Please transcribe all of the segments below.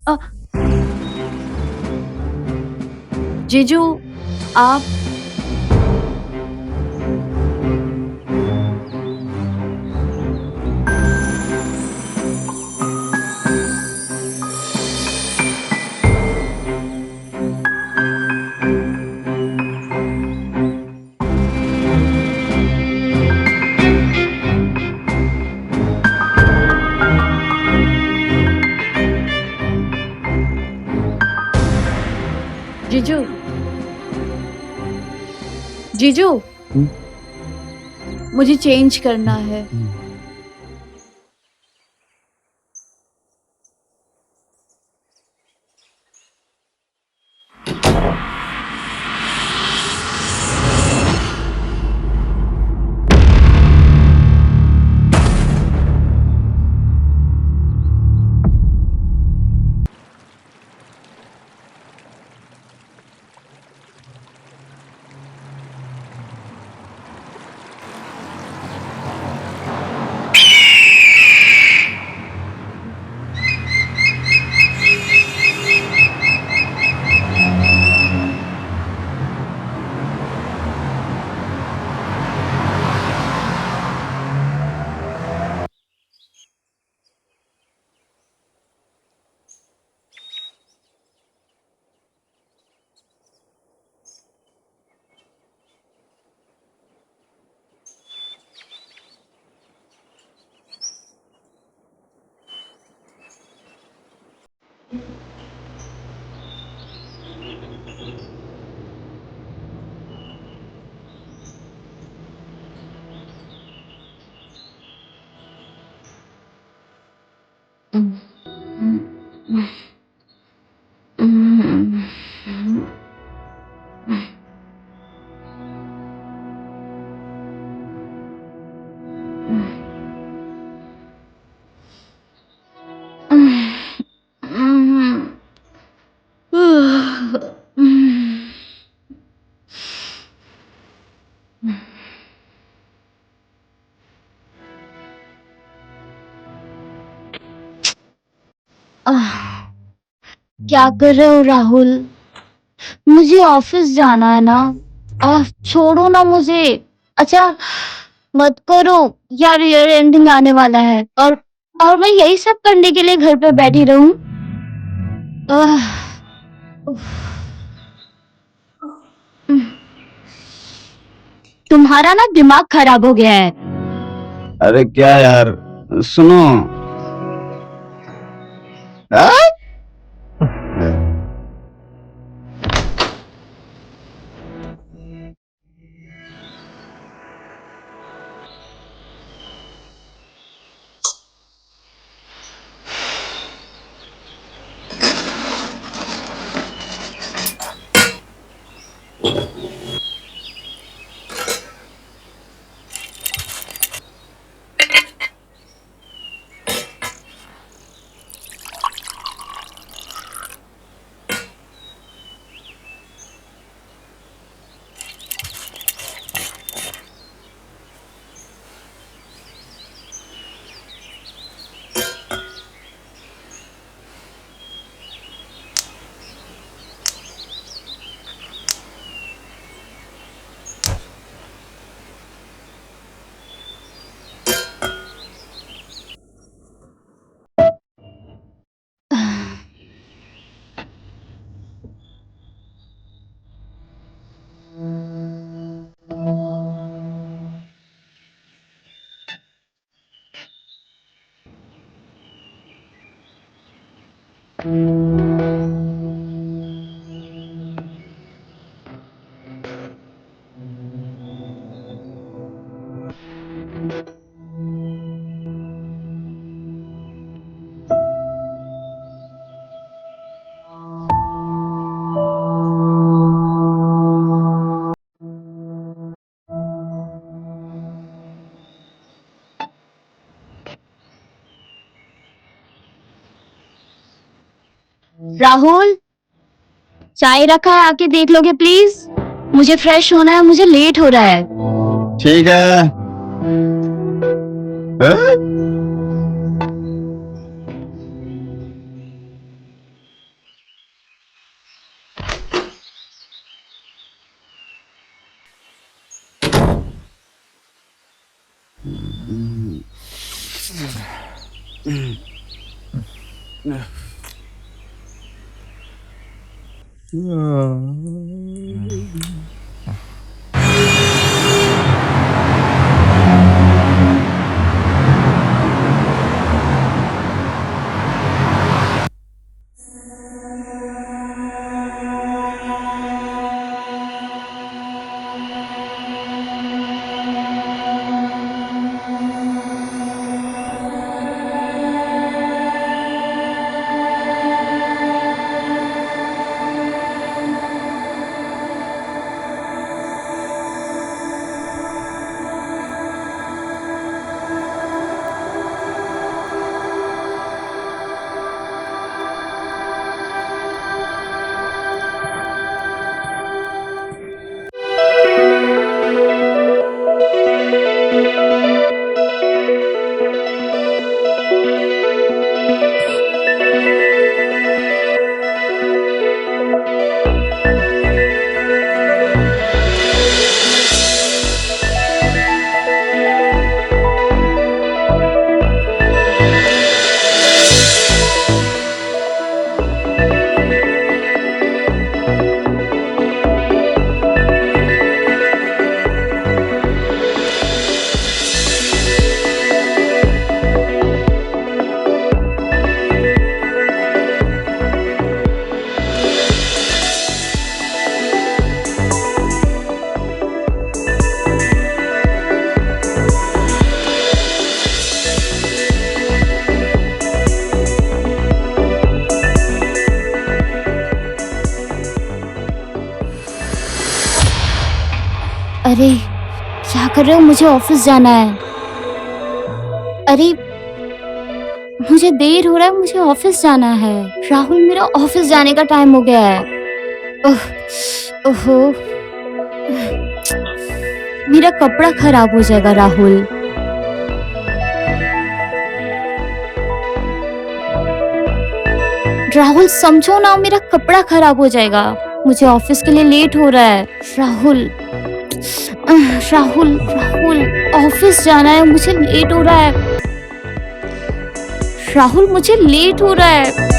अ, जीजू, आप। जीजू, जीजू, हम्म, मुझे चेंज करना है। हम्म। क्या कर रहे हो राहुल? मुझे ऑफिस जाना है ना। छोड़ो ना मुझे। अच्छा, मत करो यार, ईयर एंडिंग आने वाला है और मैं यही सब करने के लिए घर पे बैठी रहूं। आह, उफ, तुम्हारा ना दिमाग खराब हो गया है। अरे क्या यार, सुनो। आ? राहुल, चाय रखा है, आके देख लोगे प्लीज? मुझे फ्रेश होना है, मुझे लेट हो रहा है। ठीक है। आ? अरे क्या कर रहे हो? मुझे ऑफिस जाना है। अरे मुझे देर हो रहा है, मुझे ऑफिस जाना है। राहुल, मेरा ऑफिस जाने का टाइम हो गया है। ओह, ओहो, मेरा कपड़ा खराब हो जाएगा राहुल। राहुल समझो ना, मेरा कपड़ा खराब हो जाएगा। मुझे ऑफिस के लिए लेट हो रहा है। राहुल, राहुल, राहुल, ऑफिस जाना है, मुझे लेट हो रहा है। राहुल, मुझे लेट हो रहा है।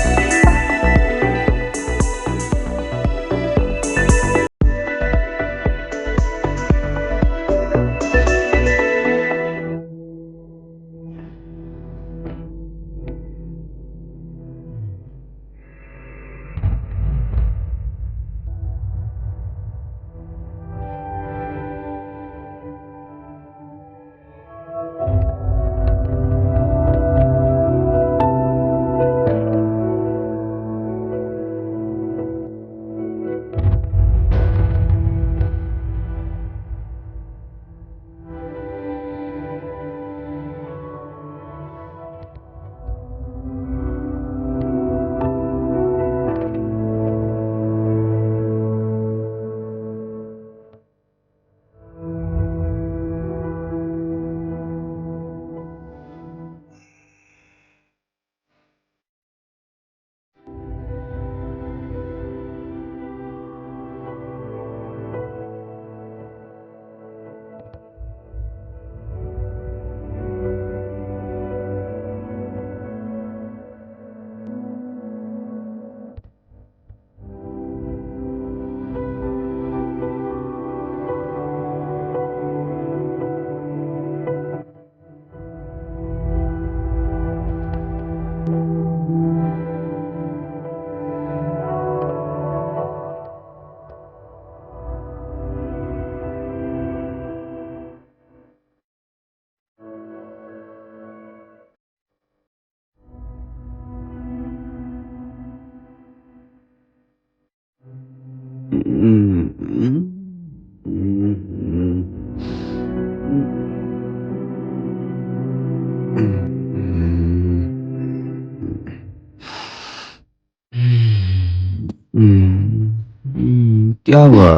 क्या हुआ?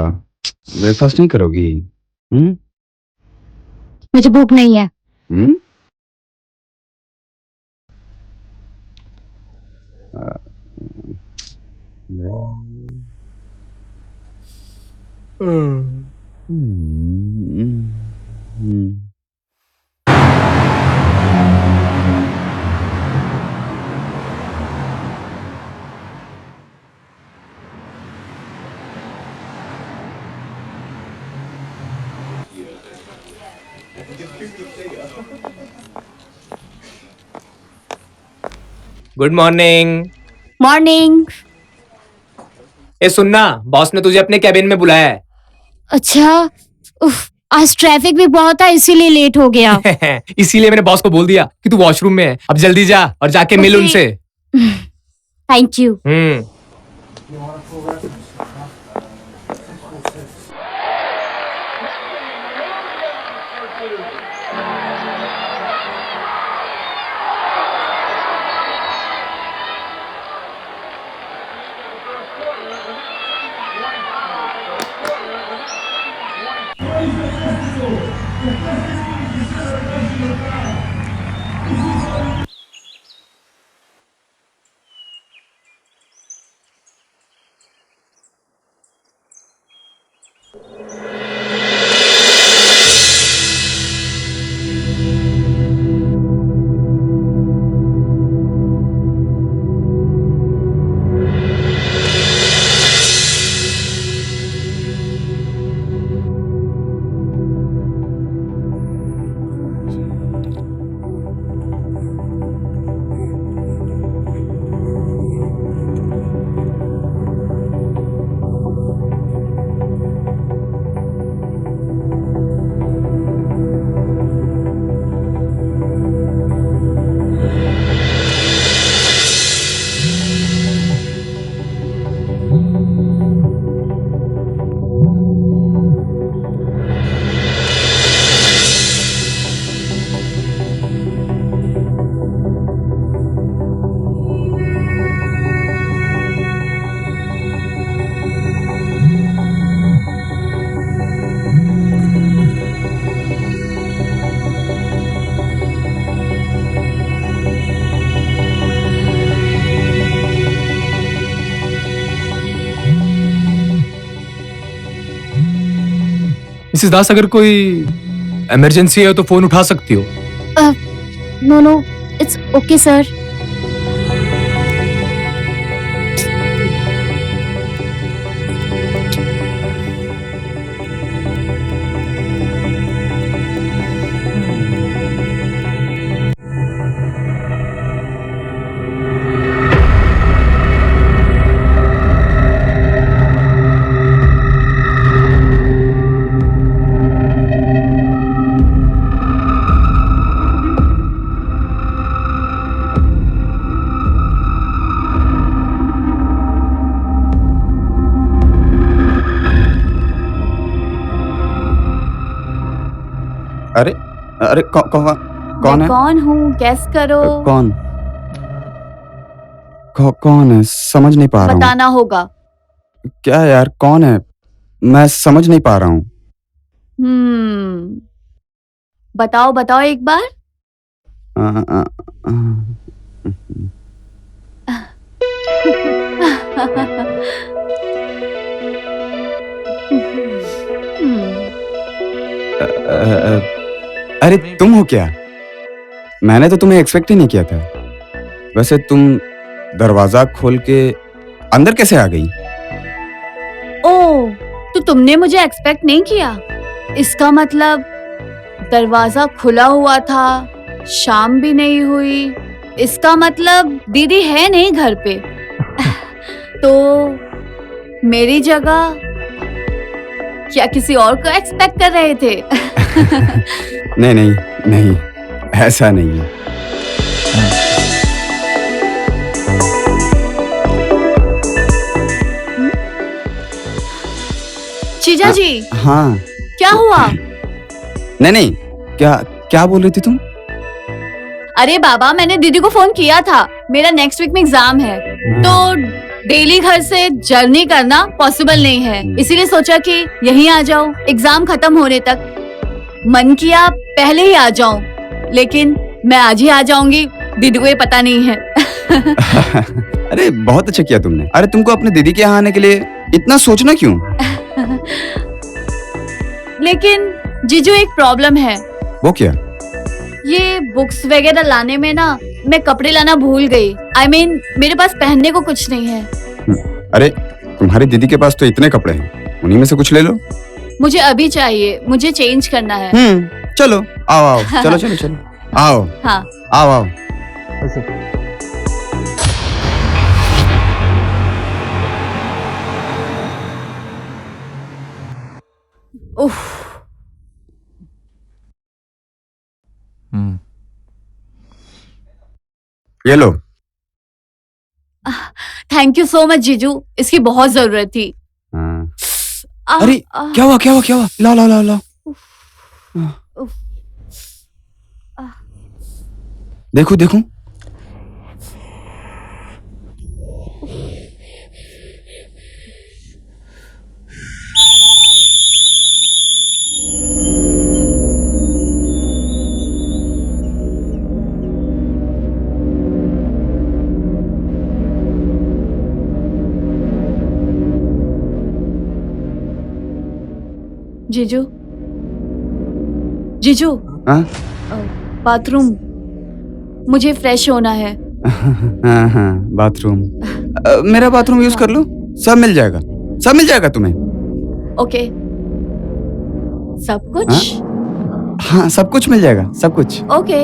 ब्रेकफास्ट नहीं करोगी? हम्म? मुझे भूख नहीं है। हम्म? हम्म, हम्म, हम्म। Good morning. मॉर्निंग। ए सुनना, बॉस ने तुझे अपने कैबिन में बुलाया है। अच्छा, उफ, आज ट्रैफिक भी बहुत था इसीलिए लेट हो गया। इसीलिए मैंने बॉस को बोल दिया कि तू वॉशरूम में है, अब जल्दी जा और जाके मिल Okay. उनसे। Thank you. मिसेस दास, अगर कोई इमरजेंसी है तो फोन उठा सकती हो। No no, it's okay sir. अरे अरे कौन मैं है? कौन हूँ? गैस करो। कौन कौन है? समझ नहीं पा रहा हूँ। बताना होगा। क्या यार, कौन है? मैं समझ नहीं पा रहा हूँ। बताओ बताओ एक बार। आ, आ, आ, अरे तुम हो क्या? मैंने तो तुम्हें एक्सपेक्ट ही नहीं किया था। वैसे तुम दरवाजा खोल के अंदर कैसे आ गई? ओह, तो तुमने मुझे एक्सपेक्ट नहीं किया? इसका मतलब दरवाजा खुला हुआ था, शाम भी नहीं हुई। इसका मतलब दीदी है नहीं घर पे। तो मेरी जगह क्या किसी और को एक्सपेक्ट कर रहे थे? नहीं नहीं नहीं, ऐसा नहीं है। जीजा जी, हाँ। क्या हुआ? नहीं नहीं, क्या क्या बोल रही थी तुम? अरे बाबा, मैंने दीदी को फोन किया था। मेरा नेक्स्ट वीक में एग्जाम है, तो डेली घर से जर्नी करना पॉसिबल नहीं है, इसीलिए सोचा कि यहीं आ जाओ एग्जाम खत्म होने तक। मन किया पहले ही आ जाऊं, लेकिन मैं आज ही आ जाऊंगी, दीदी को ये पता नहीं है। अरे बहुत अच्छा किया तुमने। अरे तुमको अपने दीदी के यहाँ आने के लिए इतना सोचना क्यों? लेकिन जीजू, एक प्रॉब्लम है। वो क्या? ये बुक्स वगैरह लाने में ना, मैं कपड़े लाना भूल गई। I mean, मेरे पास पहनने को कुछ नहीं है। अरे तुम्हारी दीदी के पास तो इतने कपड़े हैं, उन्हीं में से कुछ ले लो। मुझे अभी चाहिए, मुझे चेंज करना है। चलो आओ आओ चलो चलो चलो आओ हाँ आओ आओ उफ ये लो। थैंक यू सो मच जीजू, इसकी बहुत जरूरत थी। हाँ। आह, अरे आह, क्या हुआ क्या हुआ क्या हुआ? लाओ लाओ लाओ लाओ। उफ, देखो देखो। जीजू जीजू हाँ बाथरूम, मुझे फ्रेश होना है। हाँ हाँ बाथरूम। मेरा बाथरूम यूज कर लो, सब मिल जाएगा, सब मिल जाएगा तुम्हें। ओके, सब कुछ? हाँ सब कुछ मिल जाएगा, सब कुछ। ओके।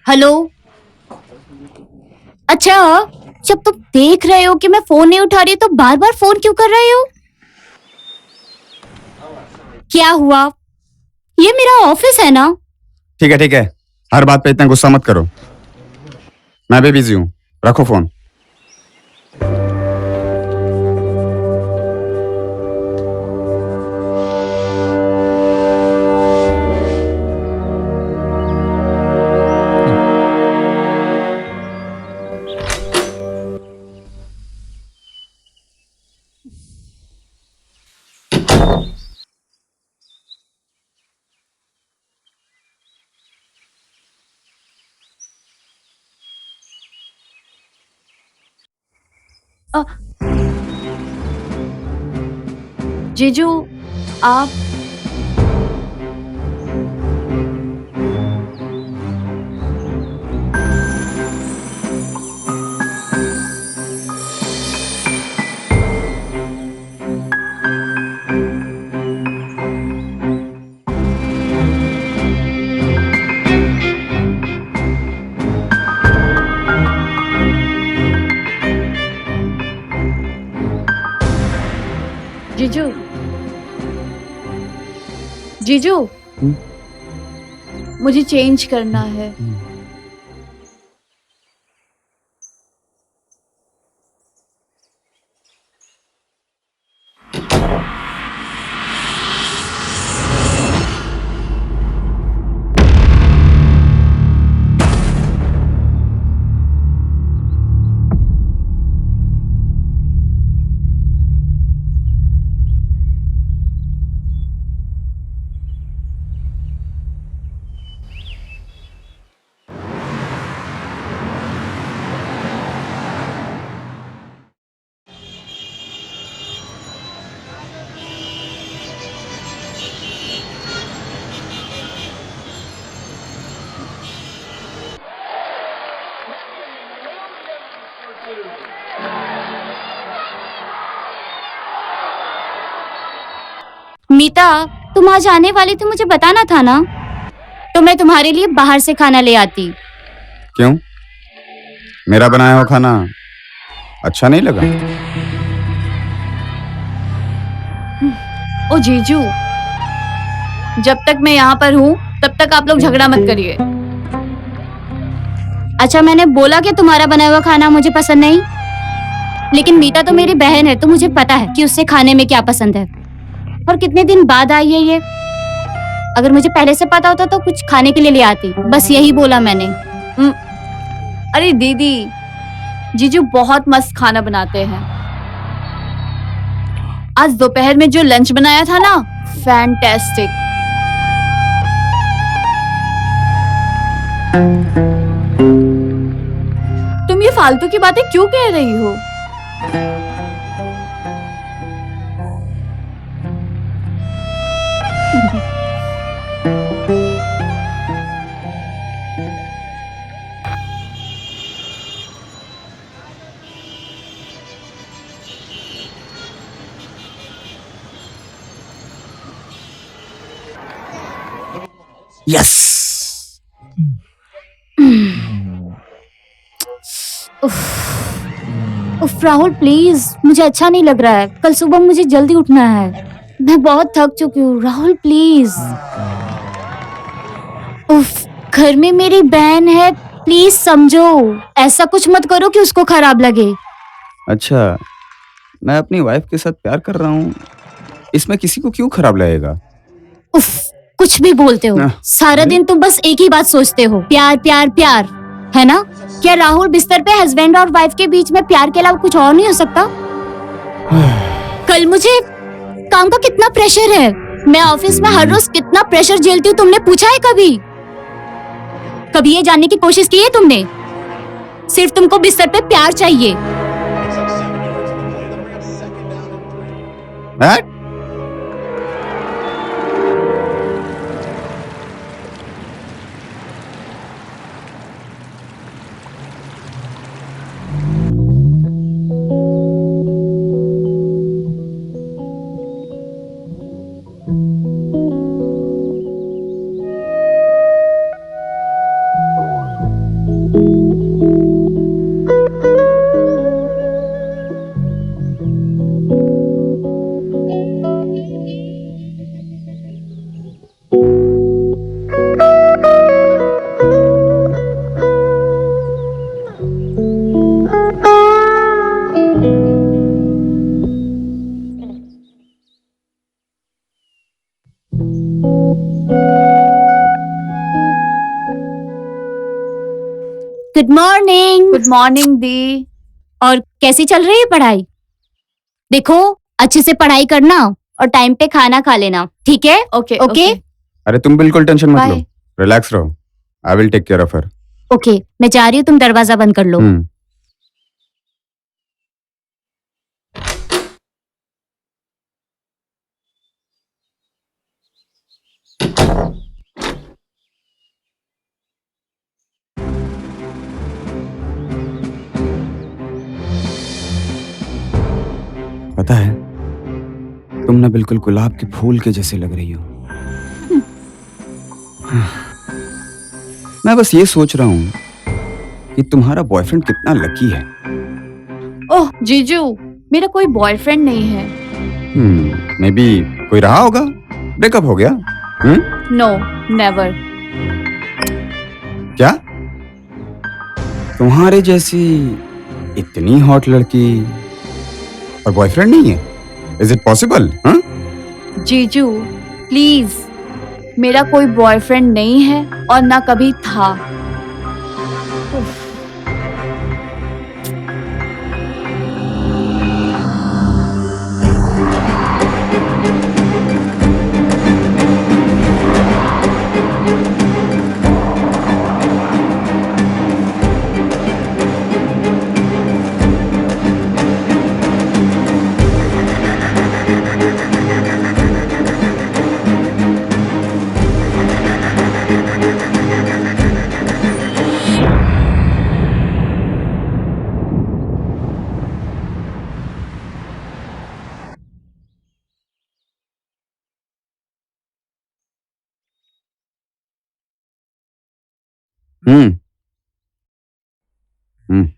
हेलो, अच्छा जब तुम देख रहे हो कि मैं फोन नहीं उठा रही तो बार बार फोन क्यों कर रहे हो? क्या हुआ? ये मेरा ऑफिस है ना। ठीक है, हर बात पे इतना गुस्सा मत करो, मैं भी बिजी हूँ, रखो फोन। जीजू आप जीजू जीजू मुझे चेंज करना है। मीता, तुम आज आने वाली थी, मुझे बताना था ना, तो मैं तुम्हारे लिए बाहर से खाना ले आती। क्यों? मेरा बनाया हुआ खाना अच्छा नहीं लगा? ओ जीजू, जब तक मैं यहाँ पर हूँ तब तक आप लोग झगड़ा मत करिए। अच्छा, मैंने बोला कि तुम्हारा बनाया हुआ खाना मुझे पसंद नहीं, लेकिन मीता तो मेरी बहन है, तो मुझे पता है कि उससे खाने में क्या पसंद है और कितने दिन बाद आई है ये। अगर मुझे पहले से पता होता तो कुछ खाने के लिए ले आती, बस यही बोला मैंने। अरे दीदी, जीजू बहुत मस्त खाना बनाते हैं। आज दोपहर में जो लंच बनाया था ना, फैंटास्टिक। तुम ये फालतू की बातें क्यों कह रही हो? यस। उफ राहुल प्लीज, मुझे अच्छा नहीं लग रहा है। कल सुबह मुझे जल्दी उठना है, मैं बहुत थक चुकी हूँ। राहुल प्लीज। उफ, घर में मेरी बहन है, प्लीज समझो। ऐसा कुछ मत करो कि उसको खराब लगे। अच्छा, मैं अपनी वाइफ के साथ प्यार कर रहा हूँ, इसमें किसी को क्यों खराब लगेगा? उफ, कुछ भी बोलते हो। सारा दिन तुम बस एक ही बात सोचते हो, प्यार प्यार प्यार, है ना? क्या राहुल, बिस्तर पे हस्बैंड और वाइफ के बीच में प्यार के अलावा कुछ और नहीं हो सकता? कल मुझे काम का कितना प्रेशर है। मैं ऑफिस में हर रोज कितना प्रेशर झेलती हूँ, तुमने पूछा है कभी? कभी ये जानने की कोशिश की है तुमने? सिर्फ तुमको बिस्तर पे प्यार चाहिए। What? Good morning. Good morning दी। और कैसी चल रही है पढ़ाई? देखो, अच्छे से पढ़ाई करना और टाइम पे खाना खा लेना, ठीक है? ओके ओके अरे तुम बिल्कुल टेंशन मत लो, बाय। रिलैक्स रहो। I will take care of her. Okay, मैं जा रही हूँ, तुम दरवाजा बंद कर लो। पता है, तुम ना बिल्कुल गुलाब के फूल के जैसे लग रही हो। मैं बस ये सोच रहा हूं कि तुम्हारा बॉयफ्रेंड कितना लकी है। ओह जीजू, मेरा कोई बॉयफ्रेंड नहीं है। मे बी कोई रहा होगा, ब्रेकअप हो गया। No, never. क्या तुम्हारे जैसी इतनी हॉट लड़की और बॉयफ्रेंड नहीं है? Is it possible? जीजू प्लीज, मेरा कोई बॉयफ्रेंड नहीं है और ना कभी था। उफ। हम्म हम्म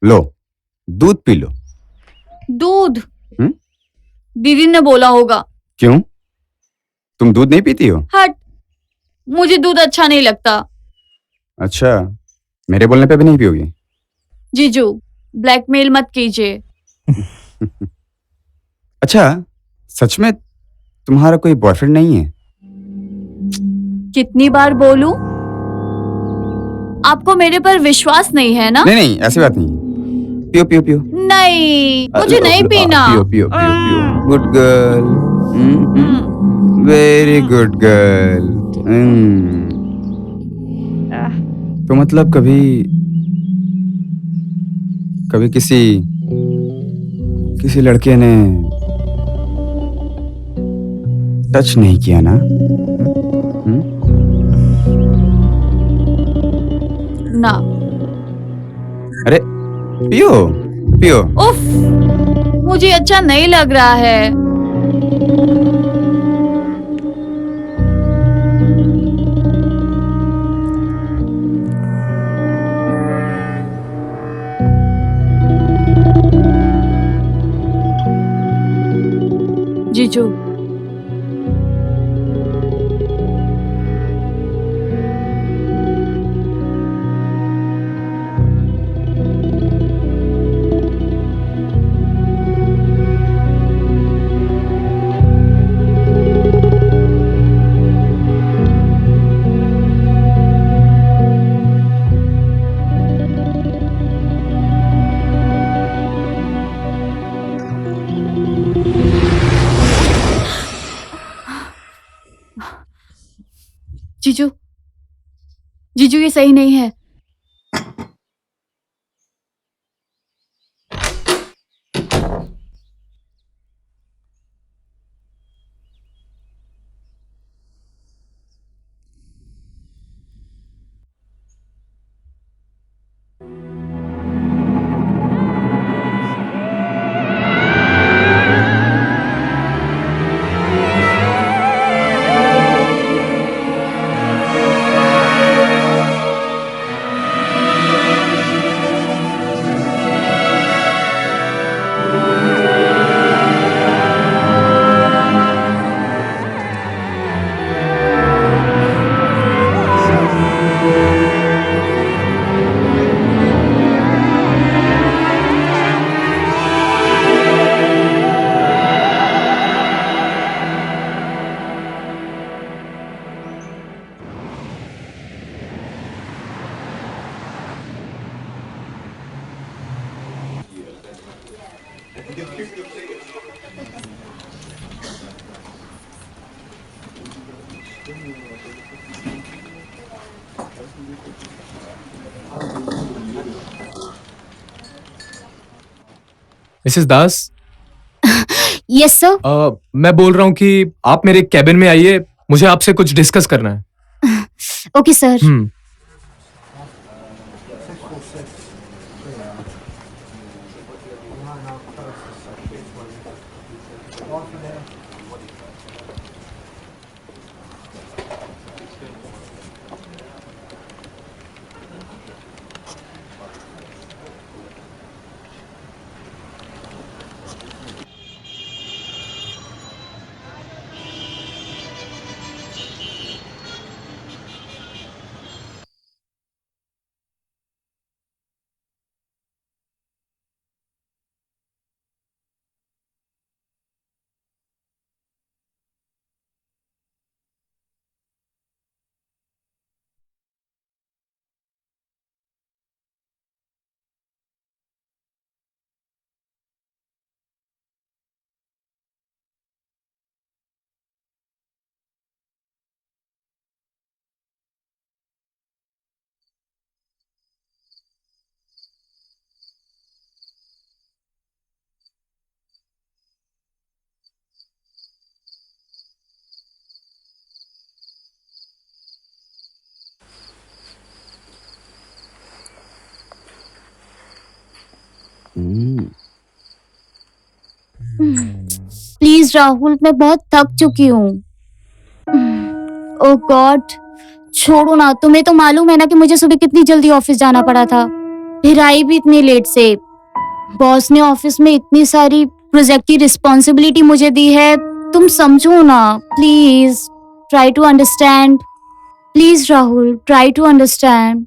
लो, दूध पी लो। दूध? हम्म? दीदी ने बोला होगा। क्यों, तुम दूध नहीं पीती हो? हट, मुझे दूध अच्छा नहीं लगता। अच्छा, मेरे बोलने पे भी नहीं पियोगी? जीजू ब्लैकमेल मत कीजिए। अच्छा, सच में तुम्हारा कोई बॉयफ्रेंड नहीं है? कितनी बार बोलूं? आपको मेरे पर विश्वास नहीं है ना? नहीं नहीं, ऐसी बात नहीं। पियो पियो पियो। नहीं, मुझे नहीं पीना। पियो पियो पियो पियो। Good girl, very good girl. तो मतलब कभी कभी किसी लड़के ने टच नहीं किया ना? ना। अरे पियो पियो। उफ, मुझे अच्छा नहीं लग रहा है। जीजू जीजू जीजू, ये सही नहीं है। मिसेस दास, यस सर। मैं बोल रहा हूँ कि आप मेरे कैबिन में आइए, मुझे आपसे कुछ डिस्कस करना है। Okay sir. प्लीज राहुल, मैं बहुत थक चुकी हूँ। ओह गॉड, छोड़ो ना। तुम्हें तो मालूम है ना कि मुझे सुबह कितनी जल्दी ऑफिस जाना पड़ा था, फिर आई भी इतनी लेट से। बॉस ने ऑफिस में इतनी सारी प्रोजेक्ट की रिस्पॉन्सिबिलिटी मुझे दी है, तुम समझो ना please. Try to understand please Rahul, try to understand.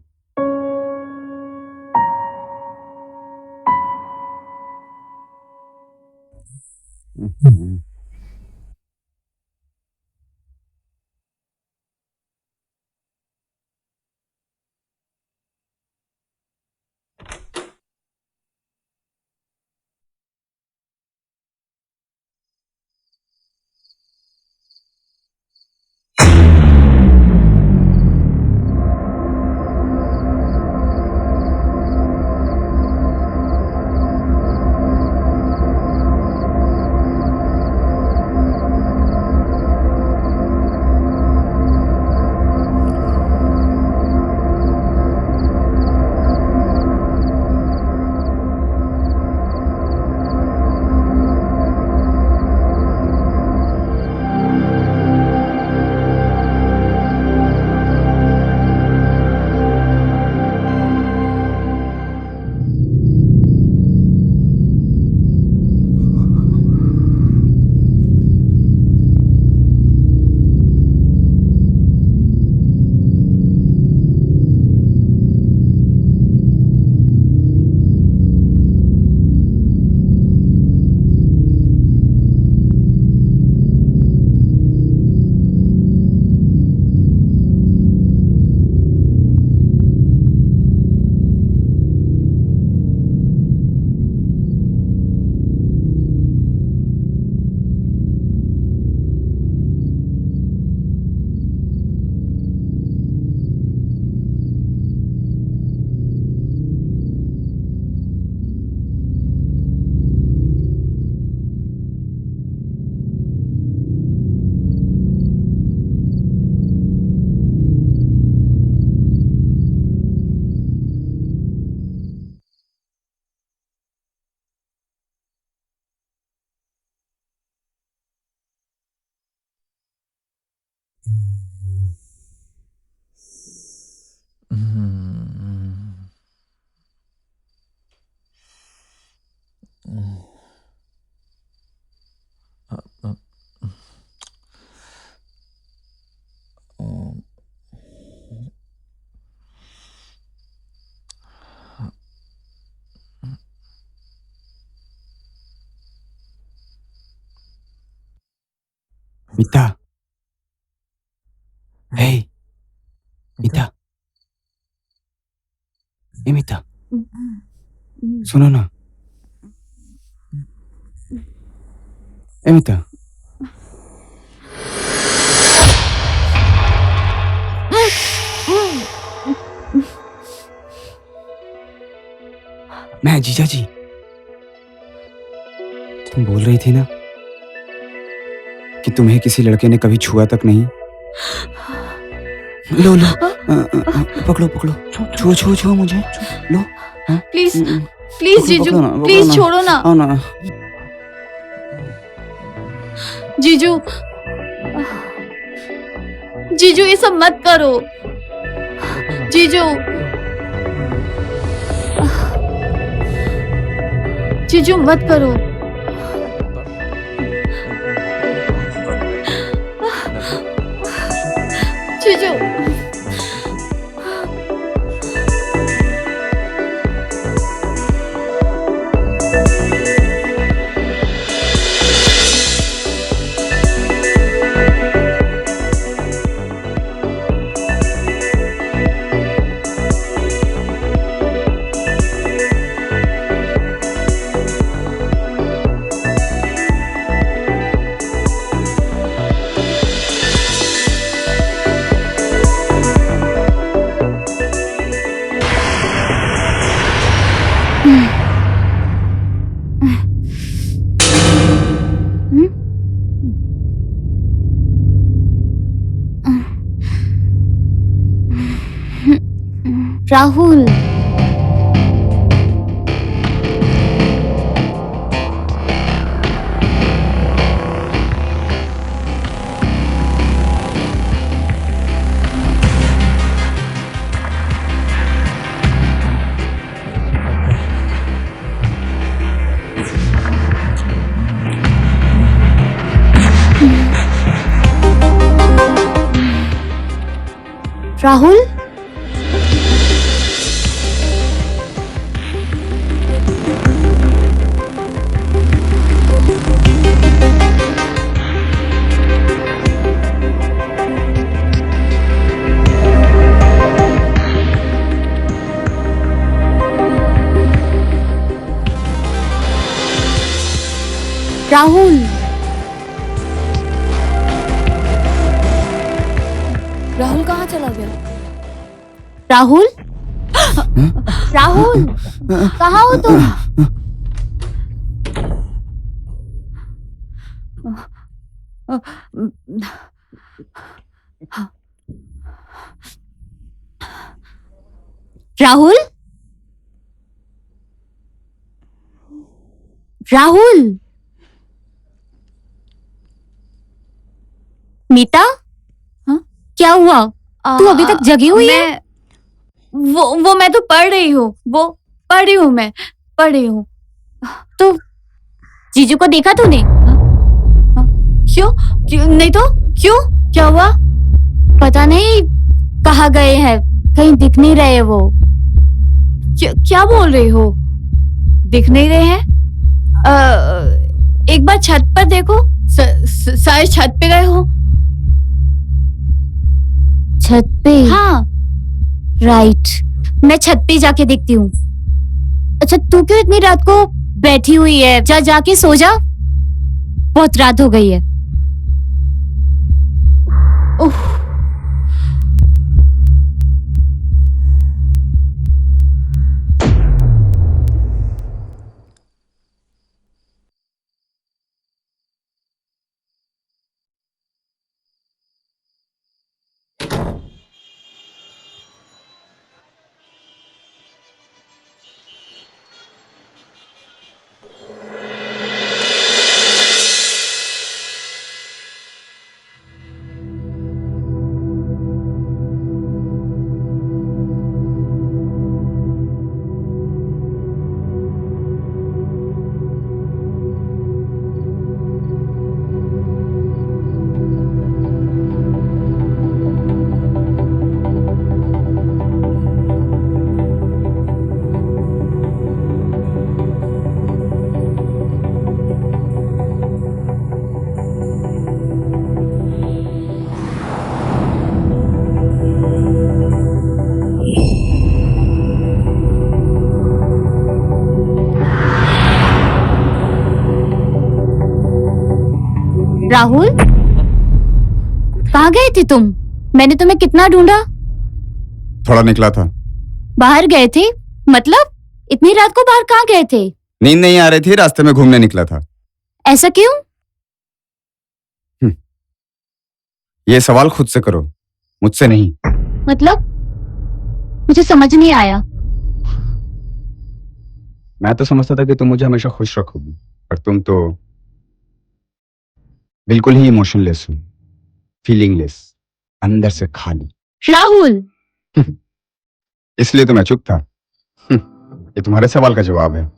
Meeta, hey Meeta, ए मीता, सुनो ना। ए मीता, मैं जीजा जी, तुम बोल रही थी ना कि तुम्हें किसी लड़के ने कभी छुआ तक नहीं। लो लो, पकड़ो पकड़ो, छुओ छुओ छुओ मुझे, लो। प्लीज प्लीज जीजू, प्लीज छोड़ो ना। आओ ना। जीजू, जीजू ये सब मत करो। जीजू, जीजू मत करो। जीजू, राहुल, राहुल राहुल राहुल कहाँ चला गया? राहुल राहुल कहाँ हो तुम? राहुल राहुल मीता हाँ? क्या हुआ? तू अभी तक जगी हुई है? वो मैं तो पढ़ रही हूँ। वो पढ़ रही हूँ, मैं पढ़ रही हूँ। तो जीजू को देखा तूने? क्यों? क्यों नहीं तो? क्यों? क्या हुआ? पता नहीं कहाँ गए हैं, कहीं दिख नहीं रहे वो। क्या बोल रही हो? दिख नहीं रहे हैं? एक बार छत पर देखो। शायद छत पे गए हो। छत पे? हाँ। राइट, मैं छत पे जाके देखती हूँ। अच्छा, तू क्यों इतनी रात को बैठी हुई है? जा जाके सो जा, बहुत रात हो गई है। उफ। राहुल, कहाँ गए थे तुम? मैंने तुम्हें कितना ढूंढा। थोड़ा निकला था। बाहर गए थे? मतलब इतनी रात को बाहर कहाँ गए थे? नींद नहीं आ रही थी, रास्ते में घूमने निकला था। ऐसा क्यों? ये सवाल खुद से करो, मुझसे नहीं। मतलब मुझे समझ नहीं आया। मैं तो समझता था कि तुम मुझे हमेशा खुश रखोगी, पर तुम तो बिल्कुल ही इमोशनलेस हो, फीलिंगलेस, अंदर से खाली। राहुल, इसलिए तो मैं चुप था। ये तुम्हारे सवाल का जवाब है।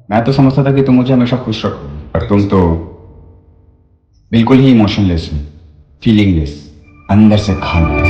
मैं तो समझता था कि तुम मुझे हमेशा खुश रखोगी, पर तुम तो बिल्कुल ही इमोशनलेस हो, फीलिंगलेस, अंदर से खाली।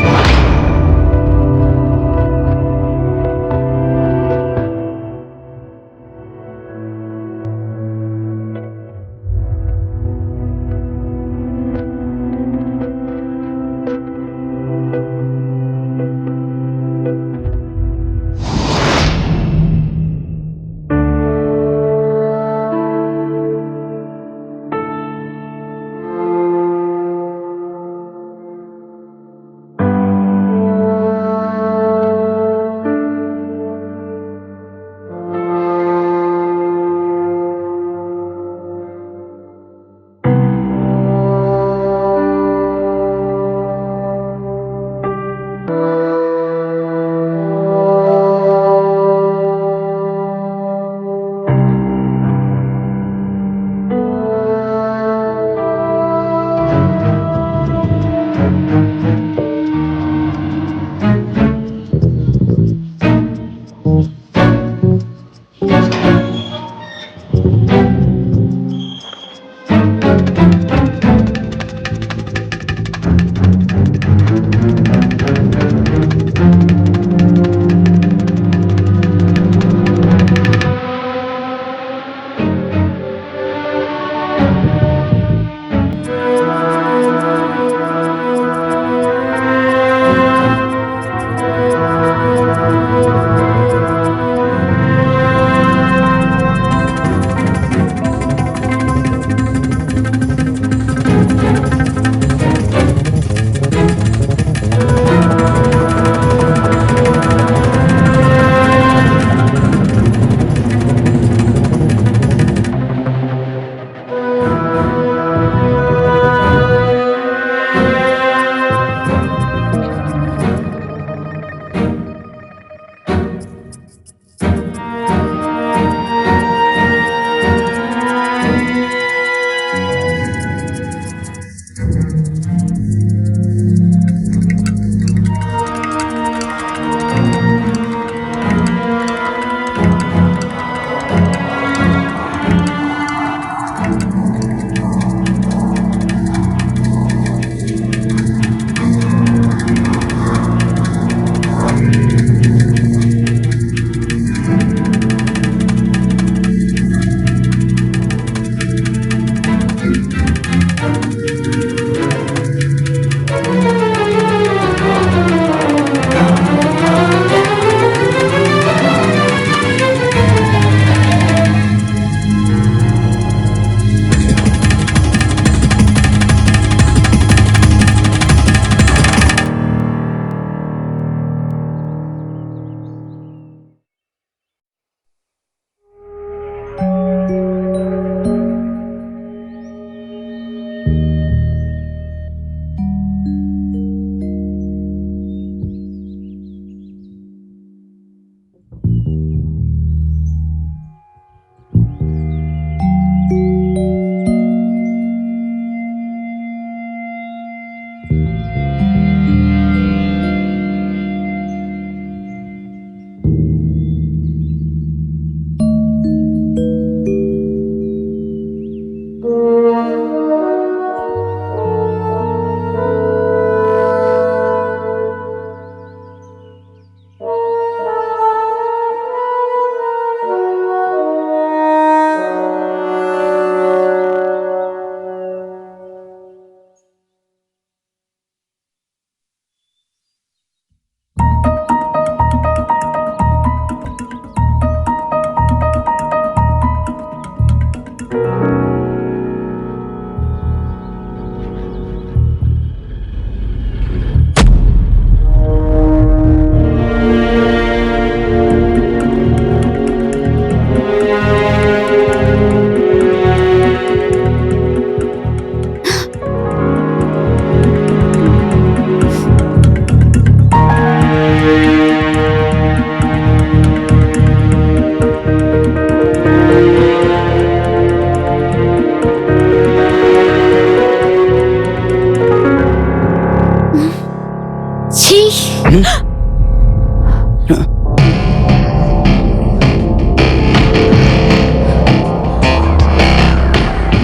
छी।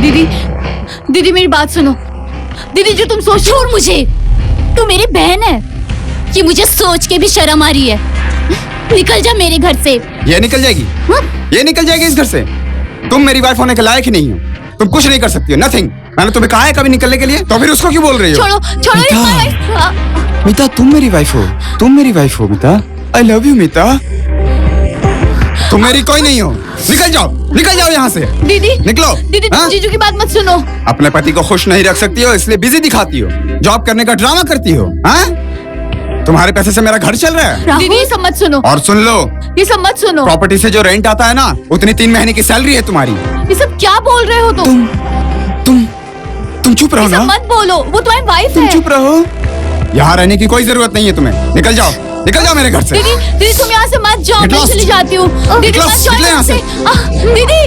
दीदी, दीदी मेरी बात सुनो। दीदी जो तुम सोच, छोड़ मुझे, तू मेरी बहन है। ये मुझे सोच के भी शर्म आ रही है। निकल जा मेरे घर से। ये निकल जाएगी, ये निकल जाएगी इस घर से। तुम मेरी वाइफ होने के लायक ही नहीं हो। तुम कुछ नहीं कर सकती हो, नथिंग। मैंने तुम्हें कहा है कभी निकलने के लिए, तो फिर उसको क्यों बोल रही हो? छोड़ो छोड़ो मीता। ये wife। मीता, तुम मेरी वाइफ हो, तुम मेरी वाइफ हो मीता। आई लव यू मीता। तुम मेरी कोई नहीं हो। निकल जाओ यहाँ से। दीदी निकलो। दीदी तुम हाँ? जीजू की बात मत सुनो। अपने पति को खुश नहीं रख सकती हो, इसलिए बिजी दिखाती हो, जॉब करने का ड्रामा करती हो। हाँ? तुम्हारे पैसे से मेरा घर चल रहा है। दीदी ये सब मत सुनो, और सुन लो, ये सब मत सुनो। प्रॉपर्टी से जो रेंट आता है ना, उतनी 3 महीने की सैलरी है तुम्हारी। ये सब क्या बोल रहे हो तुम? तुम चुप रहो ये सब ना। मत बोलो, वो तुम्हारी वाइफ तुम है। चुप रहो। यहाँ रहने की कोई जरूरत नहीं है तुम्हें। निकल जाओ मेरे घर से। दीदी दीदी तुम यहाँ से मत जाओ, Get मैं lost. चली जाती हूँ। दीदी Get मत lost. जाओ निकले यहाँ यहाँ से। दीदी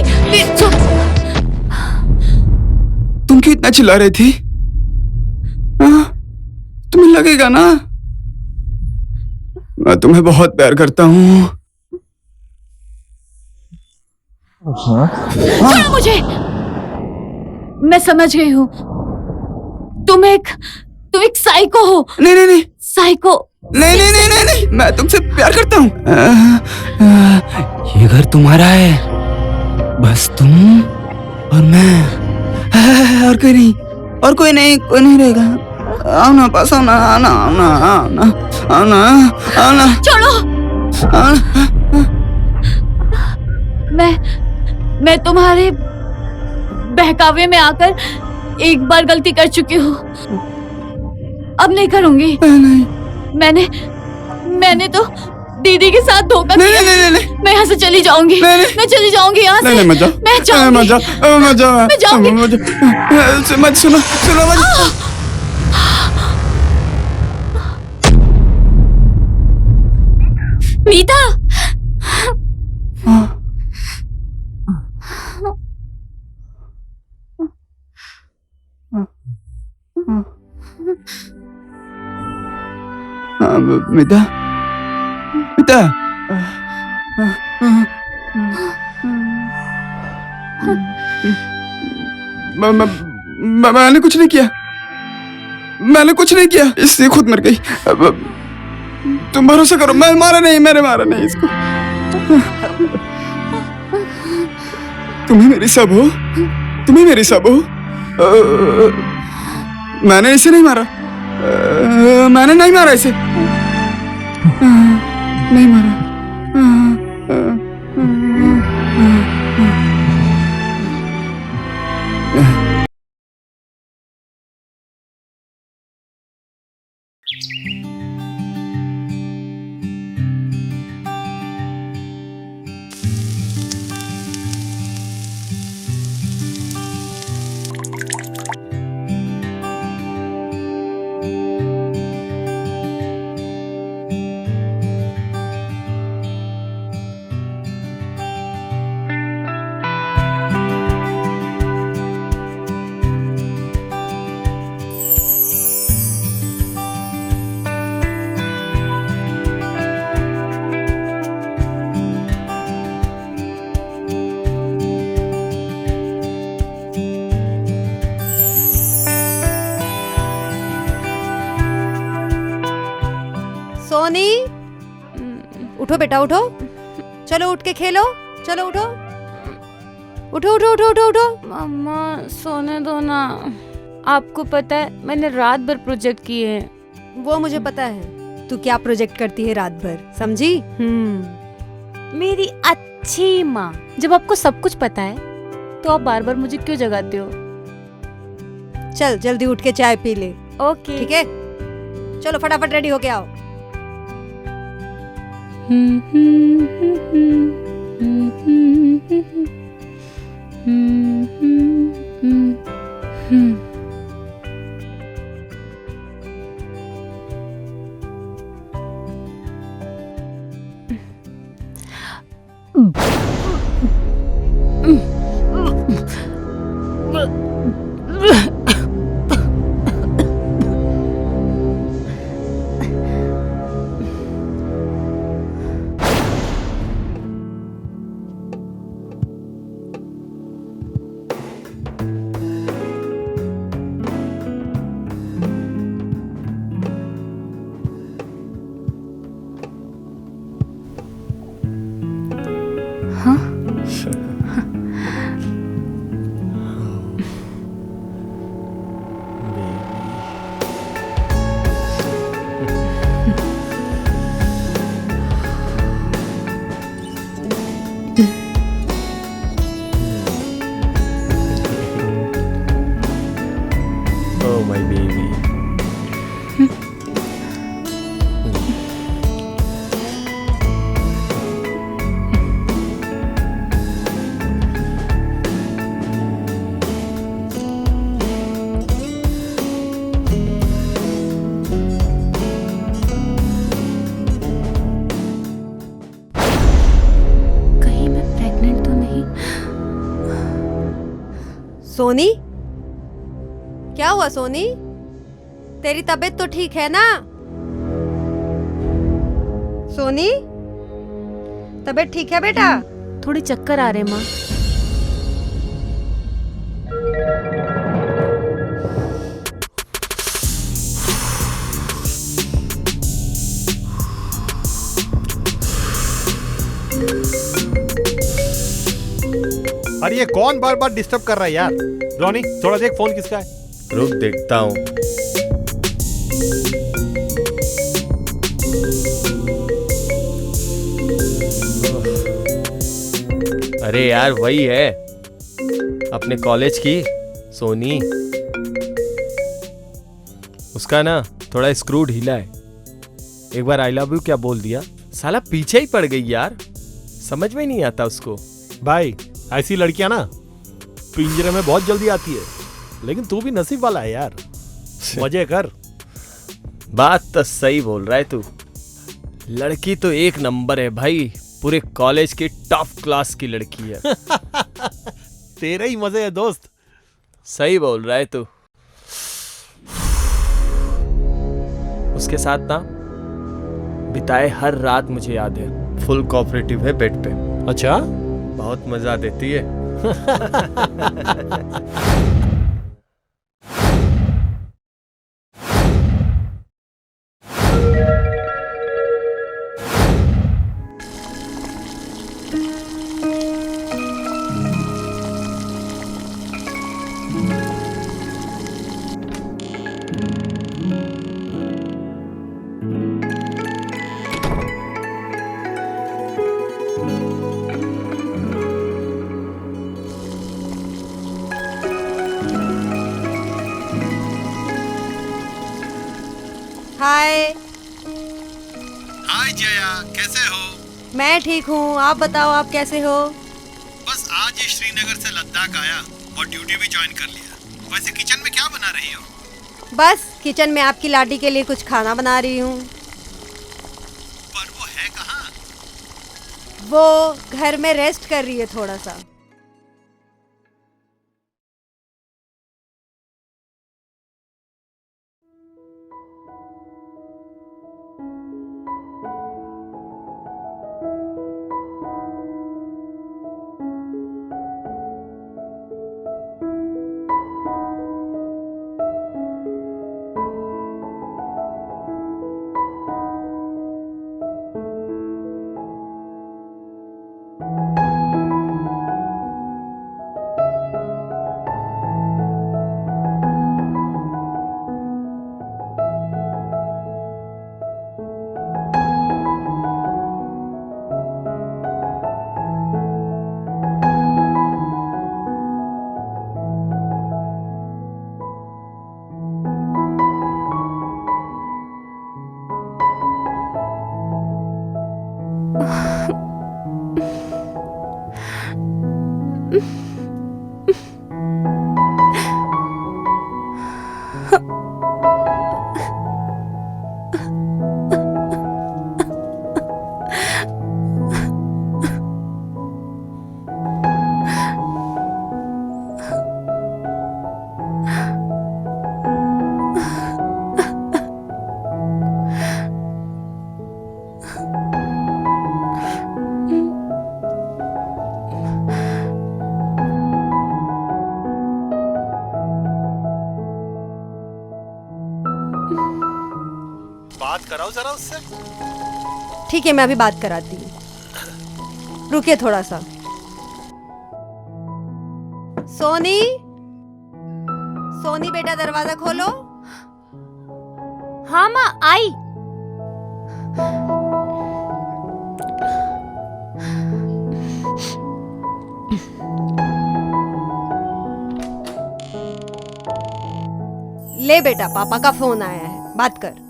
तुम क्यों इतना चिल्ला रही थी? हाँ? तुम्हें लगेगा ना, मैं तुम्हें बहुत प्यार करता हूँ। छोड़ो मुझे। मैं समझ गई हूँ, तुम एक साइको हो। नहीं, साइको। नहीं, मैं तुमसे प्यार करता हूँ। ये घर तुम्हारा है, बस तुम और मैं। और कोई नहीं रहेगा। आओ ना, पास आओ ना, आना। छोड़ो। मैं तुम्हारे बहकावे में आकर एक बार गलती कर चुकी हूँ, अब नहीं करूंगी। नहीं, मैंने तो दीदी के साथ धोखा किया। नहीं। मैं यहाँ से चली जाऊंगी। नहीं। मैं चली जाऊंगी यहाँ से। नहीं, मत जाओ। मैं जाऊंगी। मत जाओ। मैं जाऊंगी। मत सुनो मत। मीता, मीता। मैंने कुछ नहीं किया। इससे खुद मर गई। तुम भरोसा करो, मैंने मारा नहीं इसको। तुम्ही मेरी सब हो। मैंने इसे नहीं मारा। मैंने नहीं मारा इसे। नहीं मारा। सोनी, उठो बेटा, उठो। चलो उठ के खेलो। चलो उठो। उठो। मम्मा सोने दो ना। आपको पता है मैंने रात भर प्रोजेक्ट किए हैं। वो मुझे पता है तू क्या प्रोजेक्ट करती है रात भर, समझी? मेरी अच्छी माँ, जब आपको सब कुछ पता है तो आप बार बार मुझे क्यों जगाते हो? चल जल्दी उठ के चाय पी ले। ओके ठीक है, चलो फटाफट रेडी होके आओ। सोनी, क्या हुआ सोनी? तेरी तबीयत तो ठीक है ना? सोनी, तबीयत ठीक है बेटा? थोड़ी चक्कर आ रहे माँ। अरे ये कौन बार बार डिस्टर्ब कर रहा है यार? रोनी थोड़ा देख फोन किसका है। रुक देखता हूँ। अरे यार वही है, अपने कॉलेज की सोनी। उसका ना थोड़ा स्क्रू ढीला है। एक बार आई लव यू क्या बोल दिया, साला पीछे ही पड़ गई यार। समझ में नहीं आता उसको। भाई ऐसी लड़कियां ना पिंजरे में बहुत जल्दी आती है, लेकिन तू भी नसीब वाला है यार। मजे कर। बात तो सही बोल रहा है तू। लड़की तो एक नंबर है भाई, पूरे कॉलेज की टॉप क्लास की लड़की है। तेरे ही मजे है दोस्त। सही बोल रहा है तू। उसके साथ ना बिताए हर रात मुझे याद है। फुल कोऑपरेटिव है बेड पे। अच्छा, बहुत मजा देती है। हाय। हाय जया, कैसे हो? मैं ठीक हूँ, आप बताओ आप कैसे हो? बस आज ही श्रीनगर से लद्दाख आया और ड्यूटी भी ज्वाइन कर लिया। वैसे किचन में क्या बना रही हो? बस किचन में आपकी लाडी के लिए कुछ खाना बना रही हूँ। पर वो है कहाँ? वो घर में रेस्ट कर रही है थोड़ा सा। बात कराओ जरा उससे। ठीक है, मैं अभी बात कराती हूँ। रुकिए थोड़ा सा। सोनी, सोनी बेटा दरवाजा खोलो। हाँ माँ आई। ले बेटा, पापा का फोन आया है, बात कर।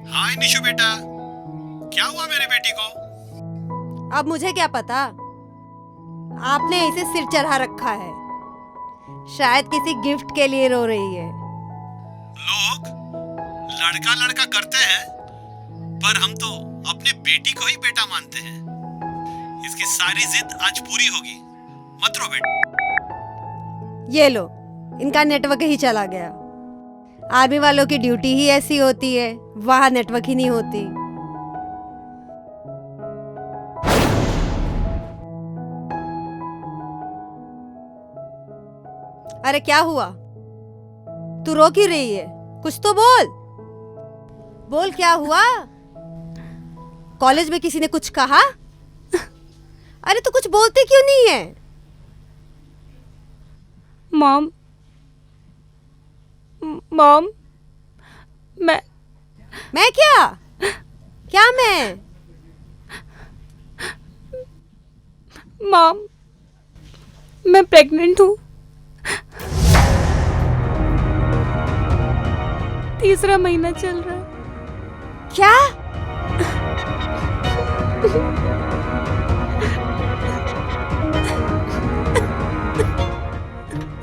हाय निशु बेटा, क्या हुआ मेरी बेटी को? अब मुझे क्या पता, आपने इसे सिर चढ़ा रखा है। शायद किसी गिफ्ट के लिए रो रही है। लोग लड़का लड़का करते हैं, पर हम तो अपने बेटी को ही बेटा मानते हैं। इसकी सारी जिद आज पूरी होगी। मत रो बेटा। ये लो, इनका नेटवर्क ही चला गया। आर्मी वालों की ड्यूटी ही ऐसी होती है, वहां नेटवर्क ही नहीं होती। अरे क्या हुआ? तू रो क्यों रही है? कुछ तो बोल। बोल क्या हुआ? कॉलेज में किसी ने कुछ कहा? अरे तू कुछ बोलती क्यों नहीं है? मॉम, मॉम, मैं क्या? क्या मैं? मॉम, मैं प्रेग्नेंट हूँ। तीसरा महीना चल रहा है। क्या?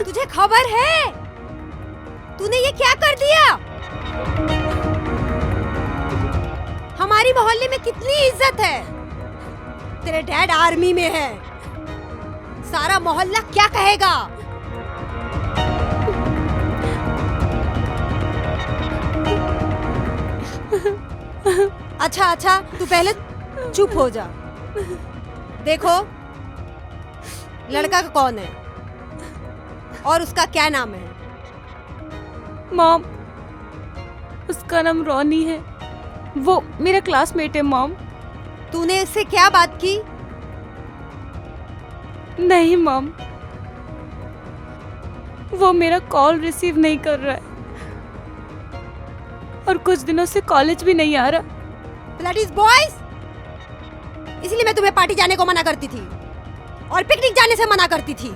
तुझे खबर है? तूने ये क्या कर दिया? हमारी मोहल्ले में कितनी इज्जत है। तेरे डैड आर्मी में है। सारा मोहल्ला क्या कहेगा? अच्छा, तू पहले चुप हो जा। देखो, लड़का का कौन है और उसका क्या नाम है? मॉम, उसका नाम रॉनी है। वो मेरा क्लासमेट है मॉम। तूने इससे क्या बात की? नहीं मॉम, वो मेरा कॉल रिसीव नहीं कर रहा है और कुछ दिनों से कॉलेज भी नहीं आ रहा। ब्लडी बॉयज, इसलिए मैं तुम्हें पार्टी जाने को मना करती थी और पिकनिक जाने से मना करती थी।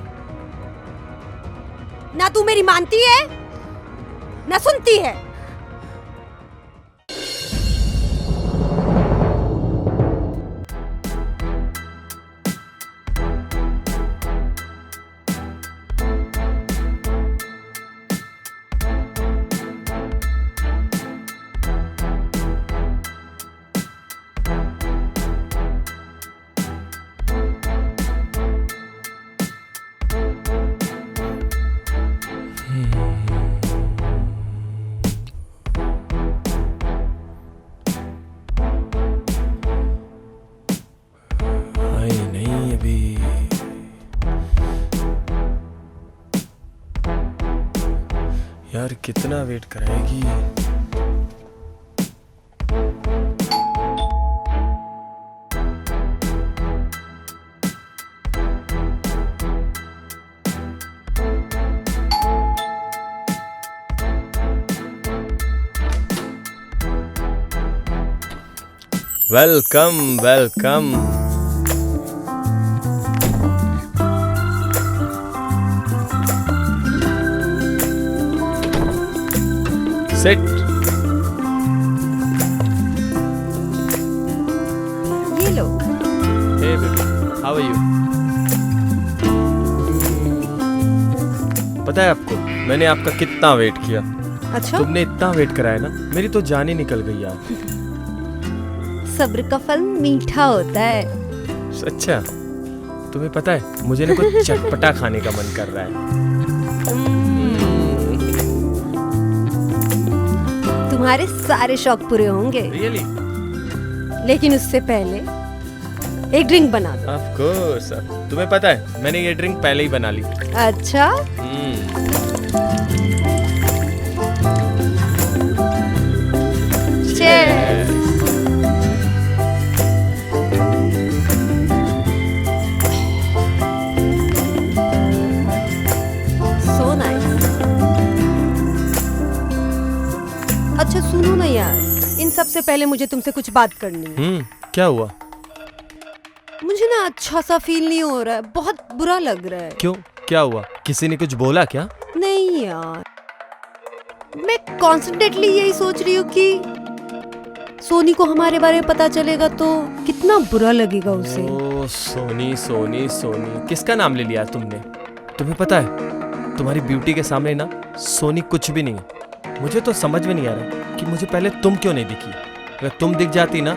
ना तू मेरी मानती है ना सुनती है। नहीं अभी। यार कितना वेट कराएगी? Welcome welcome. Sit. ये लो। Hey baby, how are you? पता है आपको मैंने आपका कितना वेट किया? अच्छा, तुमने इतना वेट कराया ना, मेरी तो जान ही निकल गई यार। सब्र का फल मीठा होता है। अच्छा, तुम्हें पता है मुझे ना कुछ चटपटा खाने का मन कर रहा है। तुम्हारे सारे शौक पूरे होंगे। Really? लेकिन उससे पहले एक ड्रिंक बना दो। Of course. तुम्हें पता है मैंने ये ड्रिंक पहले ही बना ली। अच्छा, Cheers. So nice. अच्छा सुनो ना यार, इन सब से पहले मुझे तुमसे कुछ बात करनी है। क्या हुआ? मुझे ना अच्छा सा फील नहीं हो रहा है, बहुत बुरा लग रहा है। क्यों? क्या हुआ? किसी ने कुछ बोला क्या? नहीं यार, मैं कॉन्सेंट्रेटली यही सोच रही हूँ कि सोनी को हमारे बारे में पता चलेगा तो कितना बुरा लगेगा उसे। ओ सोनी सोनी सोनी, किसका नाम ले लिया तुमने? तुम्हें पता है तुम्हारी ब्यूटी के सामने ना सोनी कुछ भी नहीं है। मुझे तो समझ में नहीं आ रहा कि मुझे पहले तुम क्यों नहीं दिखी। अगर तुम दिख जाती ना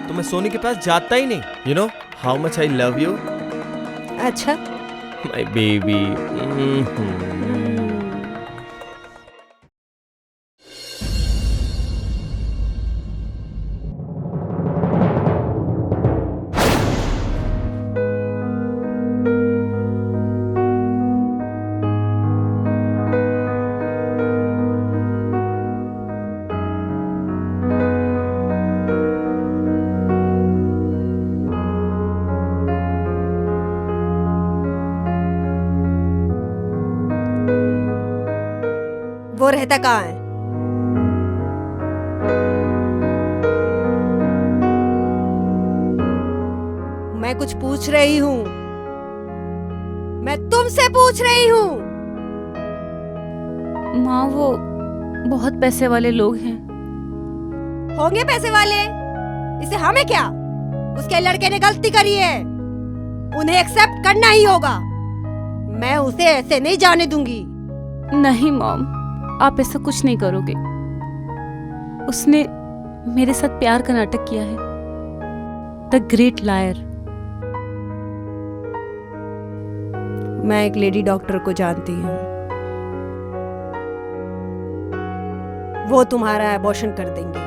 तो मैं सोनी के पास जाता ही नहीं. You know how much I love you अच्छा, माय बेबी. वो रहता कहाँ है? मैं कुछ पूछ रही हूँ, मैं तुमसे पूछ रही हूँ. माँ वो बहुत पैसे वाले लोग हैं. होंगे पैसे वाले, इसे हमें क्या? उसके लड़के ने गलती करी है, उन्हें एक्सेप्ट करना ही होगा. मैं उसे ऐसे नहीं जाने दूंगी. नहीं मॉम, आप ऐसा कुछ नहीं करोगे. उसने मेरे साथ प्यार का नाटक किया है. The great liar. मैं एक लेडी डॉक्टर को जानती हूँ, वो तुम्हारा एबॉर्शन कर देंगे.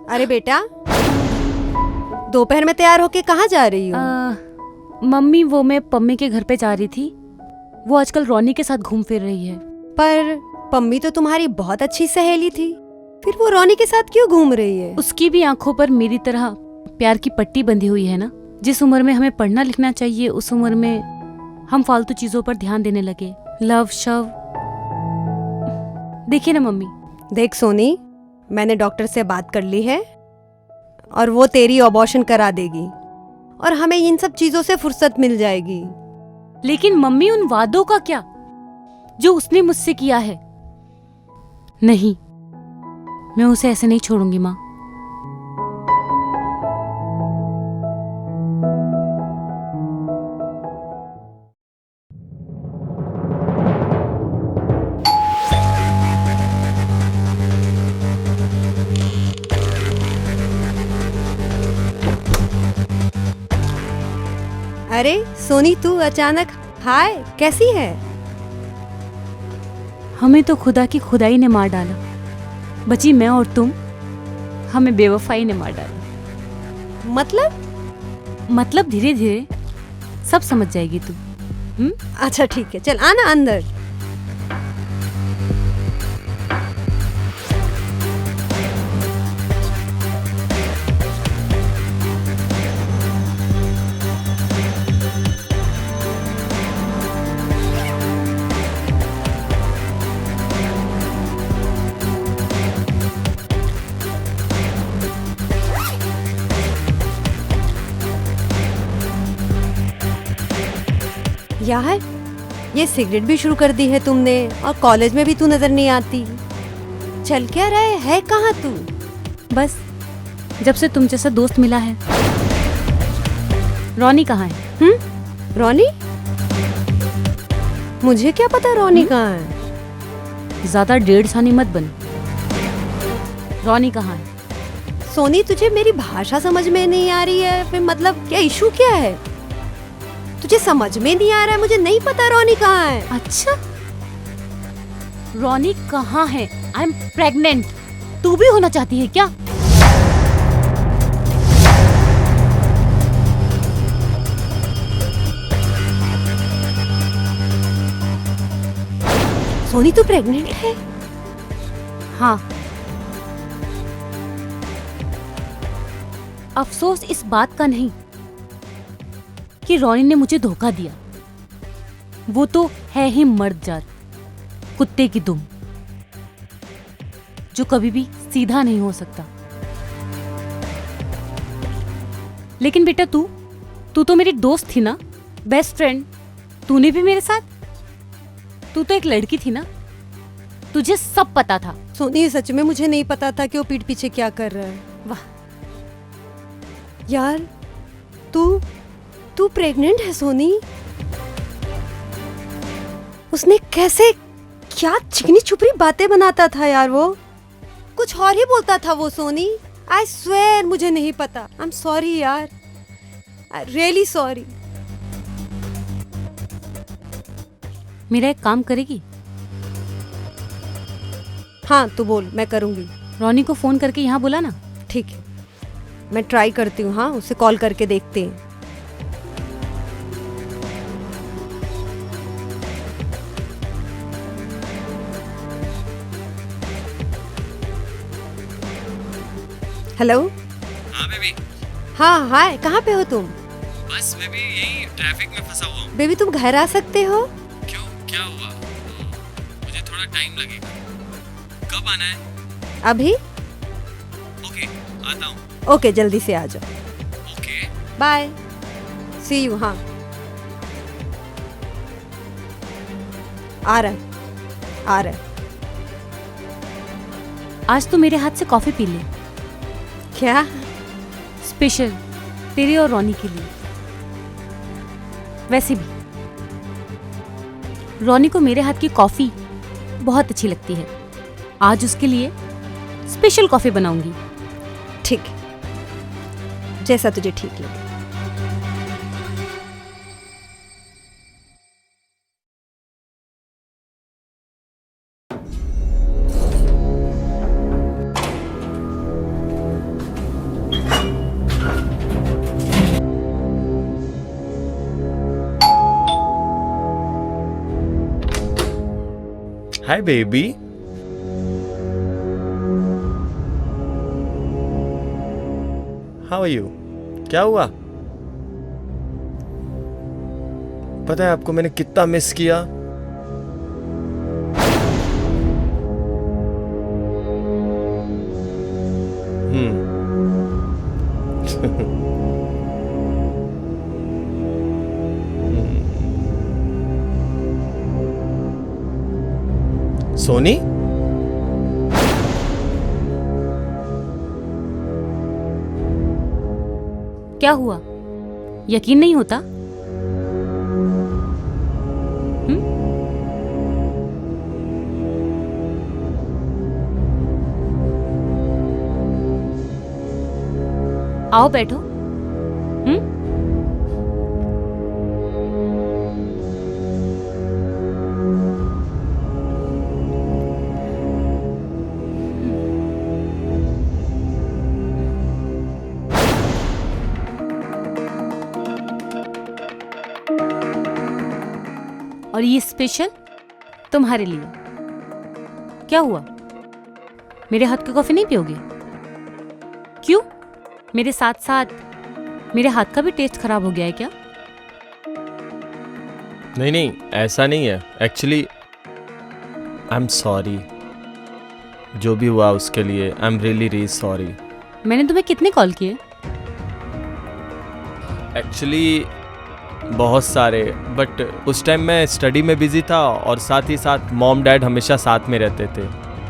अरे बेटा, दोपहर में तैयार होके कहाँ जा रही हो? मम्मी वो मैं पम्मी के घर पे जा रही थी. वो आजकल रोनी के साथ घूम फिर रही है. पर पम्मी तो तुम्हारी बहुत अच्छी सहेली थी, फिर वो रोनी के साथ क्यों घूम रही है? उसकी भी आंखों पर मेरी तरह प्यार की पट्टी बंधी हुई है ना. जिस उम्र में हमें पढ़ना लिखना चाहिए उस उम्र में हम फालतू चीजों पर ध्यान देने लगे. लव शव. देखिए ना मम्मी. देख सोनी, मैंने डॉक्टर से बात कर ली है और वो तेरी अबॉर्शन करा देगी और हमें इन सब चीजों से फुर्सत मिल जाएगी. लेकिन मम्मी उन वादों का क्या जो उसने मुझसे किया है? नहीं, मैं उसे ऐसे नहीं छोड़ूंगी माँ. अरे सोनी, तू अचानक हाय, कैसी है? हमें तो खुदा की खुदाई ने मार डाला. बची मैं और तुम. हमें बेवफाई ने मार डाला. मतलब धीरे धीरे सब समझ जाएगी तू. अच्छा ठीक है, चल आना अंदर. यार, ये सिगरेट भी शुरू कर दी है तुमने और कॉलेज में भी तू नजर नहीं आती. चल क्या रहा है कहाँ तू? बस जब से तुम जैसा दोस्त मिला है. रोनी कहाँ है? रोनी? मुझे क्या पता रोनी कहाँ है? ज्यादा डेढ़ सानी मत बन. रोनी कहाँ है? सोनी, तुझे मेरी भाषा समझ में नहीं आ रही है? फिर मतलब क्या इशू क्या है? तुझे समझ में नहीं आ रहा है? मुझे नहीं पता रोनी कहाँ है. अच्छा, रोनी कहाँ है? I am pregnant. तू भी होना चाहती है क्या? सोनी, तू प्रेग्नेंट है? हाँ. अफसोस इस बात का नहीं कि रोनी ने मुझे धोखा दिया. वो तो है ही मर्द जात, कुत्ते की दुम, जो कभी भी सीधा नहीं हो सकता. लेकिन बेटा तू तो मेरी दोस्त थी ना, बेस्ट फ्रेंड. तूने भी मेरे साथ. तू तो एक लड़की थी ना, तुझे सब पता था. सोनी, सच में मुझे नहीं पता था कि वो पीठ पीछे क्या कर रहा है. वाह. यार, तू तू प्रेग्नेंट है सोनी? उसने कैसे, क्या चिकनी छुपरी बातें बनाता था यार वो, कुछ और ही बोलता था वो सोनी। आई स्वेयर मुझे नहीं पता। आई एम सॉरी यार, आई रियली सॉरी। मेरा एक काम करेगी? हाँ तू बोल, मैं करूँगी। रोनी को फोन करके यहाँ बुला ना। ठीक है, मैं ट्राई करती हूँ। हाँ, उसे कॉल करके देखते हैं। हेलो। हाँ बेबी। हाँ हाय, कहाँ पे हो तुम? बस बेबी यही ट्रैफिक में फंसा हुआ हूँ। बेबी तुम घर आ सकते हो? क्यों, क्या हुआ? मुझे थोड़ा टाइम लगेगा। कब आना है? अभी? ओके, आता हूँ। ओके, जल्दी से आ जाओ। Okay, bye, see you. हाँ आ रहा है, आ रहा है। आज तो मेरे हाथ से कॉफी पी ले, क्या? स्पेशल तेरे और रोनी के लिए। वैसे भी रोनी को मेरे हाथ की कॉफी बहुत अच्छी लगती है। आज उसके लिए स्पेशल कॉफी बनाऊंगी। ठीक है, जैसा तुझे ठीक लगे। Hi baby. How are you? क्या हुआ? पता है आपको मैंने कितना मिस किया? सोनी? क्या हुआ, यकीन नहीं होता? आओ बैठो। और ये स्पेशल तुम्हारे लिए। क्या हुआ, मेरे हाथ की कॉफी नहीं पियोगे? क्यों, मेरे साथ साथ मेरे हाथ का भी टेस्ट खराब हो गया है क्या? नहीं नहीं, ऐसा नहीं है। एक्चुअली आई एम सॉरी, जो भी हुआ उसके लिए। आई एम रियली सॉरी। मैंने तुम्हें कितने कॉल किए? एक्चुअली बहुत सारे, बट उस टाइम मैं स्टडी में बिजी था और साथ ही साथ मॉम डैड हमेशा साथ में रहते थे।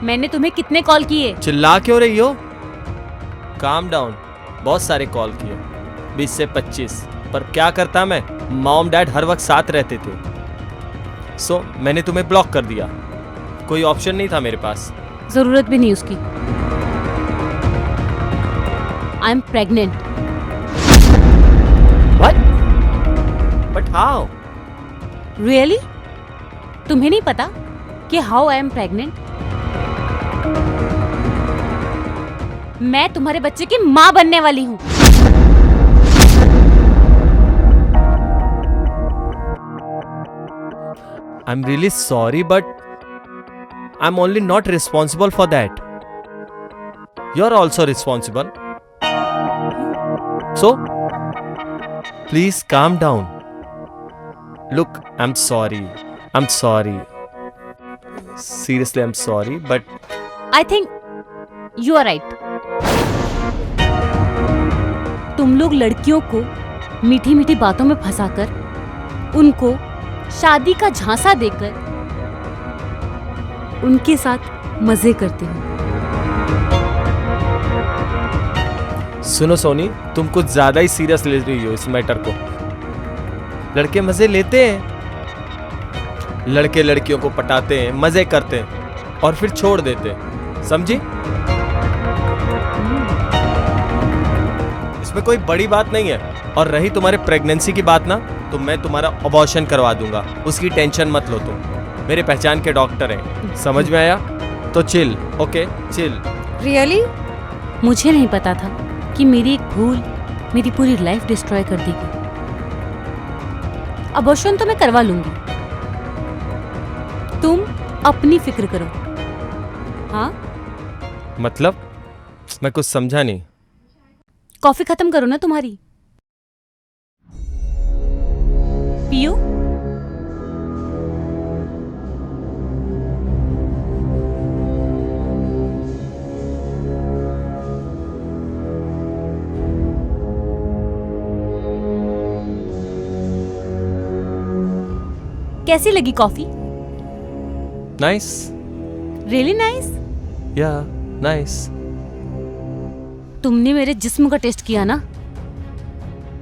मैंने तुम्हें कितने कॉल किए? चिल्ला क्यों रही हो? Calm down. बहुत सारे कॉल किए, 20 से 25, पर क्या करता मैं, मॉम डैड हर वक्त साथ रहते थे। सो मैंने तुम्हें ब्लॉक कर दिया, कोई ऑप्शन नहीं था मेरे पास। जरूरत भी नहीं उसकी। I am pregnant. What? But how? Really? तुम्हें नहीं पता कि हाउ आई एम प्रेग्नेंट? मैं तुम्हारे बच्चे की मां बनने वाली हूं। I am really sorry, but I am only not responsible for that. You are also responsible. So please calm down. Look, I'm sorry. I'm sorry. Seriously, I'm sorry, but I think you are right. तुम लोग लड़कियों को मीठी मीठी बातों में फंसाकर उनको शादी का झांसा देकर उनके साथ मजे करते हो। सुनो सोनी, तुम कुछ ज्यादा ही सीरियस ले रही हो इस मैटर को। लड़के मजे लेते हैं, लड़के लड़कियों को पटाते हैं, मजे करते हैं और फिर छोड़ देते हैं, समझी? इसमें कोई बड़ी बात नहीं है। और रही तुम्हारे प्रेगनेंसी की बात ना, तो मैं तुम्हारा अबॉर्शन करवा दूंगा, उसकी टेंशन मत लो तुम, मेरे पहचान के डॉक्टर हैं। समझ में आया? तो चिल, ओके चिल। रियली? मुझे नहीं पता था कि मेरी एक भूल मेरी पूरी लाइफ डिस्ट्रॉय कर देगी। अबॉर्शन तो मैं करवा लूंगी, तुम अपनी फिक्र करो। हाँ, मतलब? मैं कुछ समझा नहीं। कॉफी खत्म करो ना तुम्हारी, पियो। कैसी लगी कॉफी? नाइस। Really nice? या नाइस। तुमने मेरे जिस्म का टेस्ट किया ना,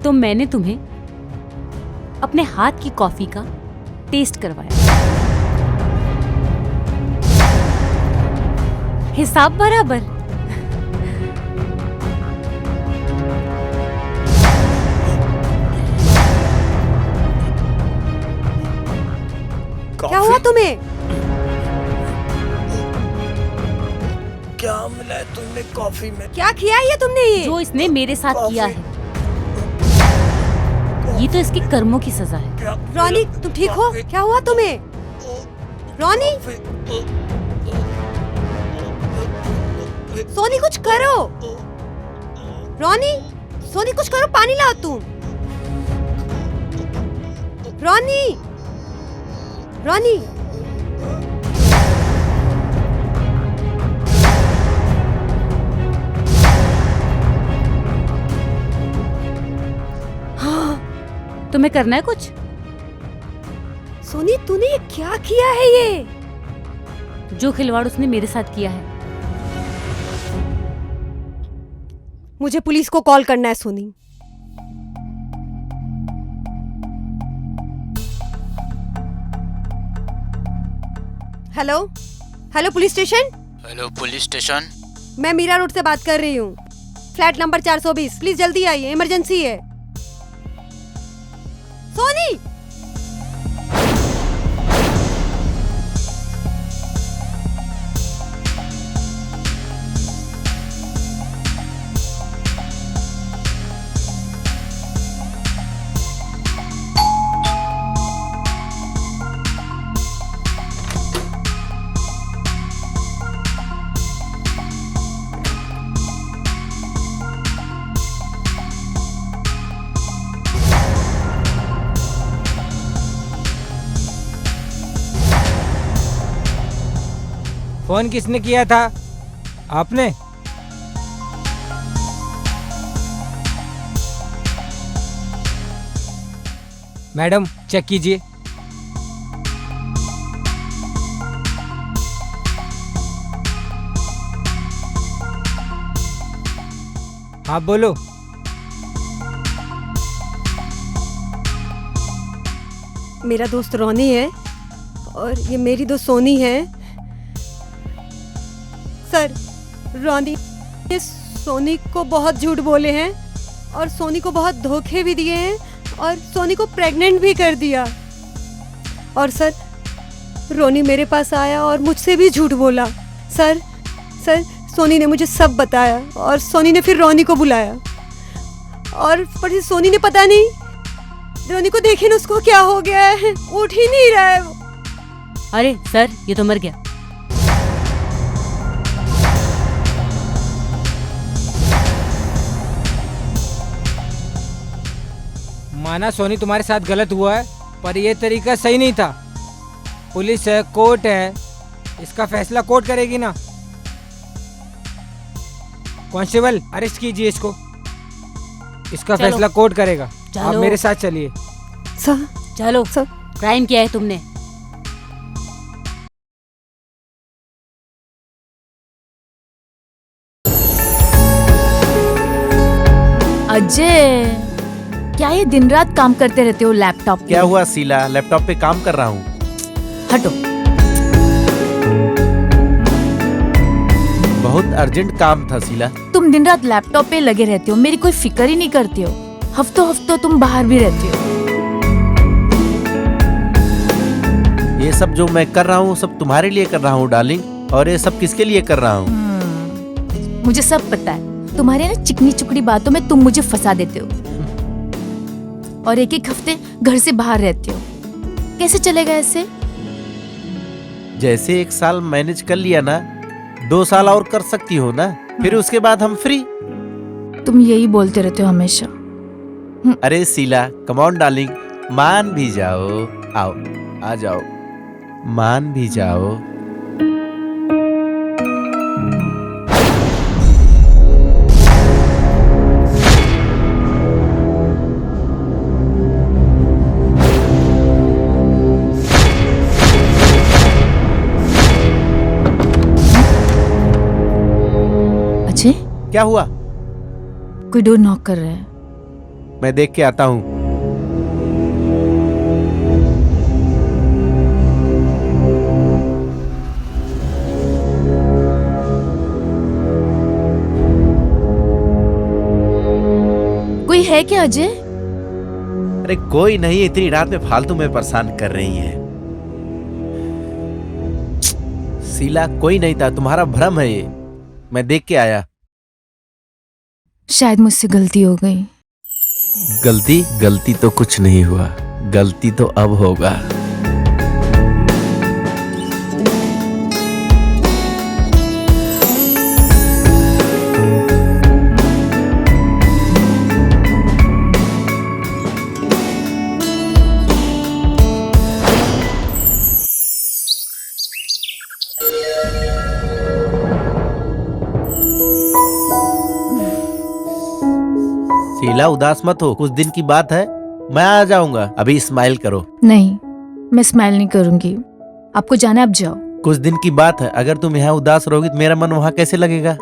तो मैंने तुम्हें अपने हाथ की कॉफी का टेस्ट करवाया। हिसाब बराबर। क्या हुआ तुम्हें? क्या मिला है तुमने कॉफी में? क्या किया ये तुमने? ये जो इसने मेरे साथ किया है, ये तो इसके कर्मों की सजा है। रोनी, तुम ठीक हो? क्या हुआ तुम्हें? रोनी, सोनी कुछ करो। रोनी, सोनी कुछ करो, पानी लाओ तुम। रोनी, रोनी, तुम्हें करना है कुछ? सोनी तूने ये क्या किया है? ये जो खिलवाड़ उसने मेरे साथ किया है। मुझे पुलिस को कॉल करना है Soni. Hello, hello police station. Hello police station. मैं मीरा रोड से बात कर रही हूँ, फ्लैट नंबर 420। प्लीज जल्दी आइए, इमरजेंसी है। सोनी, फोन किसने किया था? आपने? मैडम चेक कीजिए। हाँ बोलो। मेरा दोस्त रोनी है और ये मेरी दोस्त सोनी है। सर, रोनी ने सोनी को बहुत झूठ बोले हैं और सोनी को बहुत धोखे भी दिए हैं और सोनी को प्रेग्नेंट भी कर दिया। और सर, रोनी मेरे पास आया और मुझसे भी झूठ बोला। सर, सोनी ने मुझे सब बताया और सोनी ने फिर रोनी को बुलाया और पर सोनी ने पता नहीं, रोनी को देखे ना उसको क्या हो गया है, उठ ही नहीं रहा है वो। अरे सर, ये तो मर गया। माना सोनी तुम्हारे साथ गलत हुआ है, पर यह तरीका सही नहीं था। पुलिस है, कोर्ट है, इसका फैसला कोर्ट करेगी ना। कांस्टेबल अरेस्ट कीजिए इसको, इसका चलो। फैसला कोर्ट करेगा। आप चलो। मेरे साथ चलिए। सर, चलो, सर, क्राइम किया है तुमने। अजय, क्या ये दिन रात काम करते रहते हो लैपटॉप पे? क्या हुआ शीला, लैपटॉप पे काम कर रहा हूँ। हटो। बहुत अर्जेंट काम था शीला। तुम दिन रात लैपटॉप पे लगे रहते हो, मेरी कोई फिक्र ही नहीं करते हो। हफ्तों हफ्तों तुम बाहर भी रहते हो। ये सब जो मैं कर रहा हूँ सब तुम्हारे लिए कर रहा हूँ डार्लिंग। और ये सब किसके लिए कर रहा हूँ? मुझे सब पता है। तुम्हारे ना चिकनी चुकड़ी बातों में तुम मुझे फंसा देते हो और एक एक हफ्ते घर से बाहर रहते हो। कैसे चलेगा ऐसे? जैसे 1 साल मैनेज कर लिया ना, 2 साल और कर सकती हो ना, फिर उसके बाद हम फ्री। तुम यही बोलते रहते हो हमेशा। अरे शीला कम ऑन डार्लिंग, मान भी जाओ। आओ आ जाओ, मान भी जाओ। अजय, क्या हुआ? कोई डोर नॉक कर रहा है। मैं देख के आता हूँ। कोई है क्या अजय? अरे कोई नहीं, इतनी रात में फालतू में परेशान कर रही है। शीला कोई नहीं था, तुम्हारा भ्रम है ये। मैं देख के आया। शायद मुझसे गलती हो गई। गलती तो कुछ नहीं हुआ, गलती तो अब होगा। शीला उदास मत हो, कुछ दिन की बात है, मैं आ जाऊंगा। अभी स्माइल करो। नहीं, मैं स्माइल नहीं करूंगी। आपको जाना है, आप जाओ। कुछ दिन की बात है, अगर तुम यहाँ उदास रहोगी तो मेरा मन वहाँ कैसे लगेगा?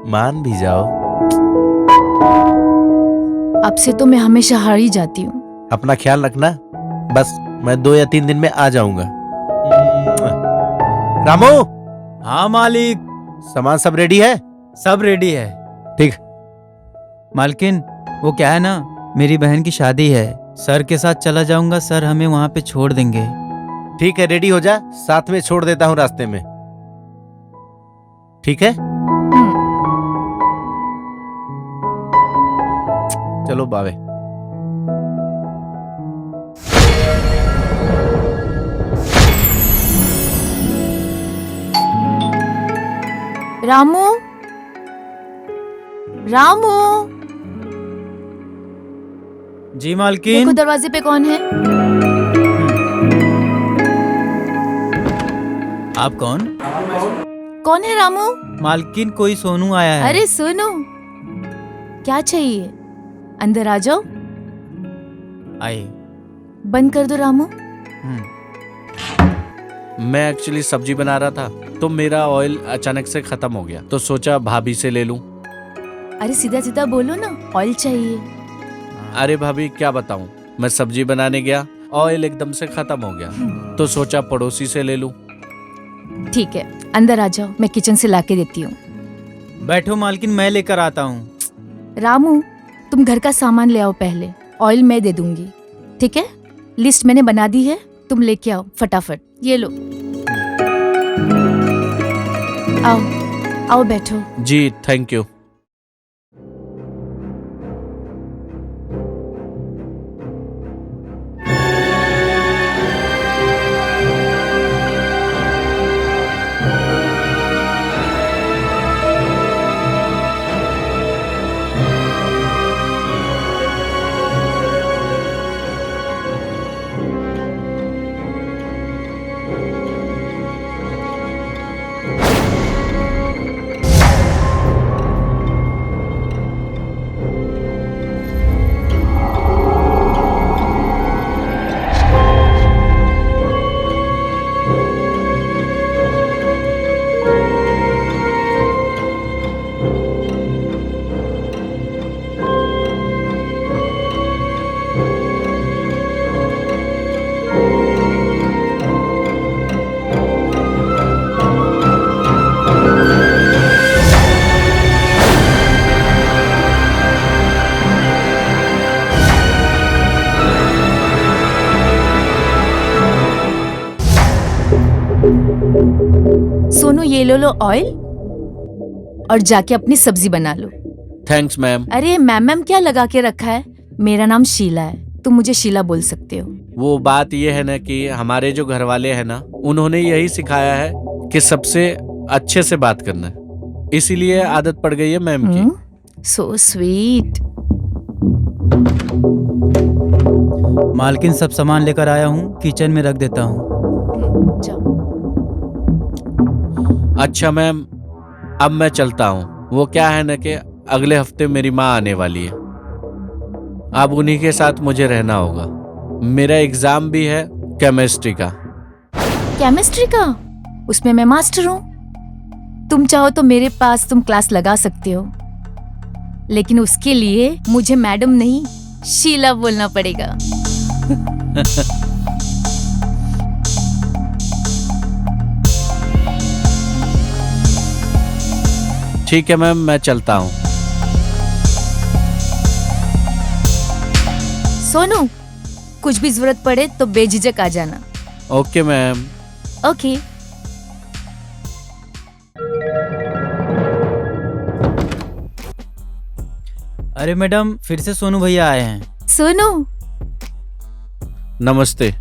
मान भी जाओ। आपसे तो मैं हमेशा हार ही जाती हूँ। अपना ख्याल रखना। बस मैं 2 या 3 दिन में आ जाऊंगा। रामू। हाँ मालिक। सामान सब रेडी है? सब रेडी है। ठीक। मालकिन, वो क्या है ना, मेरी बहन की शादी है, सर के साथ चला जाऊंगा, सर हमें वहां पे छोड़ देंगे। ठीक है, रेडी हो जा, साथ में छोड़ देता हूँ रास्ते में। ठीक है? चलो बावे। रामू, रामू। जी मालकिन। देखो दरवाजे पे कौन है? आप कौन? कौन है रामू? मालकिन, कोई सोनू आया है। अरे सुनो, क्या चाहिए? अंदर आ जाओ। आए। बंद कर दो रामू। मैं एक्चुअली सब्जी बना रहा था तो मेरा ऑयल अचानक से खत्म हो गया, तो सोचा भाभी से ले लूं। अरे सीधा सीधा बोलो ना, ऑयल चाहिए। अरे भाभी क्या बताऊं, मैं सब्जी बनाने गया, ऑयल एकदम से खत्म हो गया, तो सोचा पड़ोसी से ले लूं। ठीक है, अंदर आ जाओ, मैं किचन से लाके देती हूँ। बैठो मालकिन, मैं लेकर आता हूँ। रामू, तुम घर का सामान ले आओ पहले, ऑयल मैं दे दूंगी। ठीक है? लिस्ट मैंने बना दी है, तुम लेके आओ फटाफट। ये लो। आओ आओ बैठो। जी थैंक यू। ये लो ऑयल और जाके अपनी सब्जी बना लो। Thanks ma'am. अरे मैम क्या लगा के रखा है? मेरा नाम शीला है, तुम मुझे शीला बोल सकते हो। वो बात ये है ना कि हमारे जो घर वाले हैं ना, उन्होंने यही सिखाया है कि सबसे अच्छे से बात करना है, इसीलिए आदत पड़ गई है मैम की। So sweet. मालकिन सब सामान लेकर आया हूँ, किचन में रख देता हूँ। अच्छा मैम, अब मैं चलता हूँ। वो क्या है ना कि अगले हफ्ते मेरी माँ आने वाली है, अब उन्हीं के साथ मुझे रहना होगा। मेरा एग्जाम भी है केमिस्ट्री का। केमिस्ट्री का? उसमें मैं मास्टर हूँ। तुम चाहो तो मेरे पास तुम क्लास लगा सकते हो, लेकिन उसके लिए मुझे मैडम नहीं शीला बोलना पड़ेगा। ठीक है मैम, मैं चलता हूँ। सोनू, कुछ भी जरूरत पड़े तो बेझिझक आ जाना। Okay ma'am. ओके। अरे मैडम, फिर से सोनू भैया आए हैं। सोनू, नमस्ते।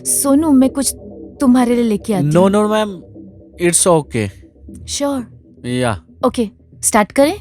सोनू, मैं कुछ तुम्हारे लिए लेके आती हूँ। No no ma'am, it's okay. Sure? या ओके, स्टार्ट करें?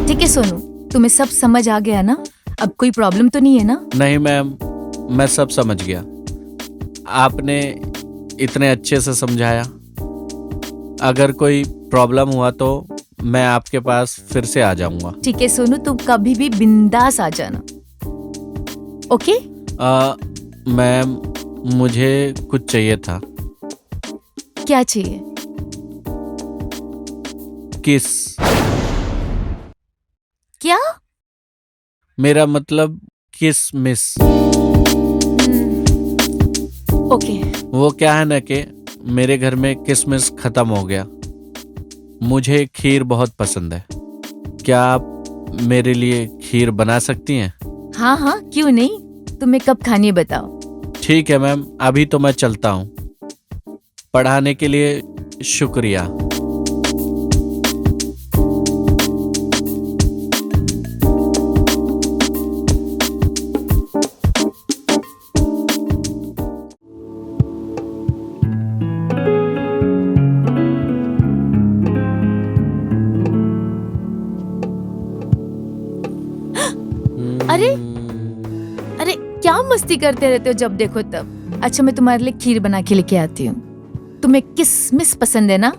ठीक है सोनू, तुम्हें सब समझ आ गया ना? अब कोई प्रॉब्लम तो नहीं है ना? नहीं मैम, मैं सब समझ गया। आपने इतने अच्छे से समझाया। अगर कोई प्रॉब्लम हुआ तो मैं आपके पास फिर से आ जाऊंगा। ठीक है सोनू, तुम कभी भी बिंदास आ जाना। ओके? मैम, मुझे कुछ चाहिए था। क्या चाहिए? किस। क्या? मेरा मतलब किस मिस। ओके। वो क्या है ना कि मेरे घर में किसमिस खत्म हो गया। मुझे खीर बहुत पसंद है। क्या आप मेरे लिए खीर बना सकती हैं? हाँ हाँ, क्यों नहीं। तुम्हें कब खानी है बताओ। ठीक है मैम, अभी तो मैं चलता हूँ। पढ़ाने के लिए शुक्रिया। अरे अरे, क्या मस्ती करते रहते हो जब देखो तब। अच्छा, मैं तुम्हारे लिए खीर बना के लेके आती हूँ। तुम्हें किसमिस पसंद है ना?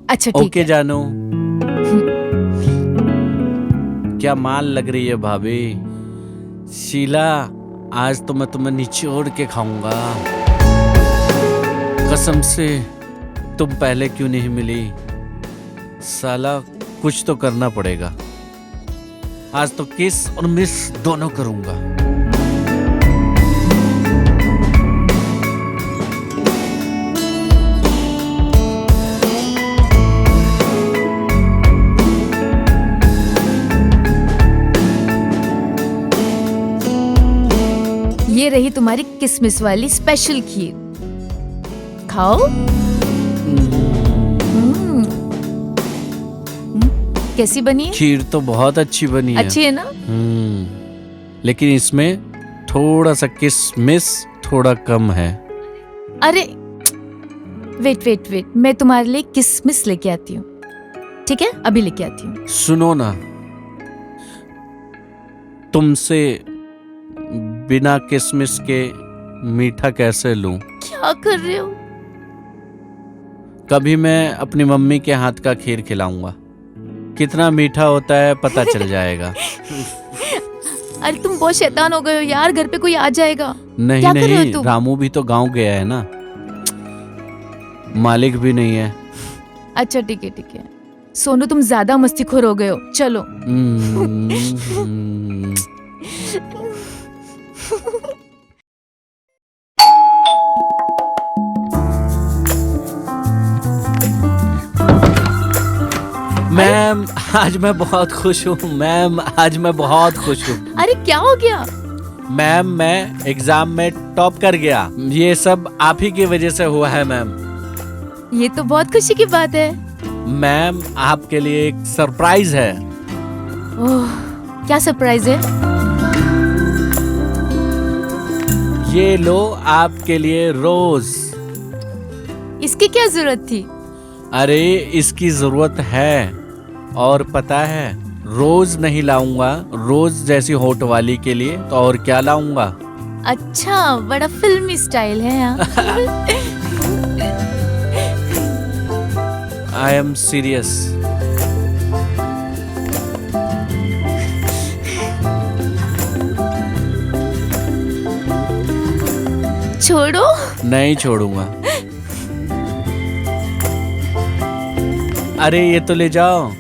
अच्छा ठीक ओके है। जानू। क्या माल लग रही है भाभी। शीला, आज तो मैं तुम्हें निचोड़ के खाऊंगा। कसम से, तुम पहले क्यों नहीं मिली? साला, कुछ तो करना पड़ेगा। आज तो किस और मिस दोनों करूंगा। ये रही तुम्हारी किसमिस वाली स्पेशल खीर, खाओ। कैसी बनी है? खीर तो बहुत अच्छी बनी है। अच्छी है ना? लेकिन इसमें थोड़ा सा किसमिस थोड़ा कम है। अरे वेट, मैं तुम्हारे लिए किसमिस लेके आती हूँ, ठीक है? अभी लेके आती हूँ। सुनो ना, तुमसे बिना किसमिस के मीठा कैसे लूं? क्या कर रहे हो? कभी मैं अपनी मम्मी के हाथ का खीर खिलाऊंगा, कितना मीठा होता है पता चल जाएगा। अरे तुम बहुत शैतान हो गए हो यार, घर पे कोई आ जाएगा। नहीं क्या कर रहे हो नहीं, तुम? रामू भी तो गांव गया है ना, मालिक भी नहीं है। अच्छा ठीक है। सोनू तुम ज्यादा मस्तीखोर हो गए हो, चलो। मैम आज मैं बहुत खुश हूँ। मैम आज मैं बहुत खुश हूँ। अरे क्या हो गया? मैम मैं एग्जाम में टॉप कर गया, ये सब आप ही की वजह से हुआ है मैम। ये तो बहुत खुशी की बात है। मैम आपके लिए एक सरप्राइज है। ओह, क्या सरप्राइज है? ये लो आपके लिए रोज। इसकी क्या जरूरत थी? अरे इसकी जरूरत है, और पता है रोज नहीं लाऊंगा, रोज जैसी होठ वाली के लिए तो और क्या लाऊंगा। अच्छा, बड़ा फिल्मी स्टाइल है यहाँ। I am serious. छोड़ो। नहीं छोड़ूंगा। अरे ये तो ले जाओ।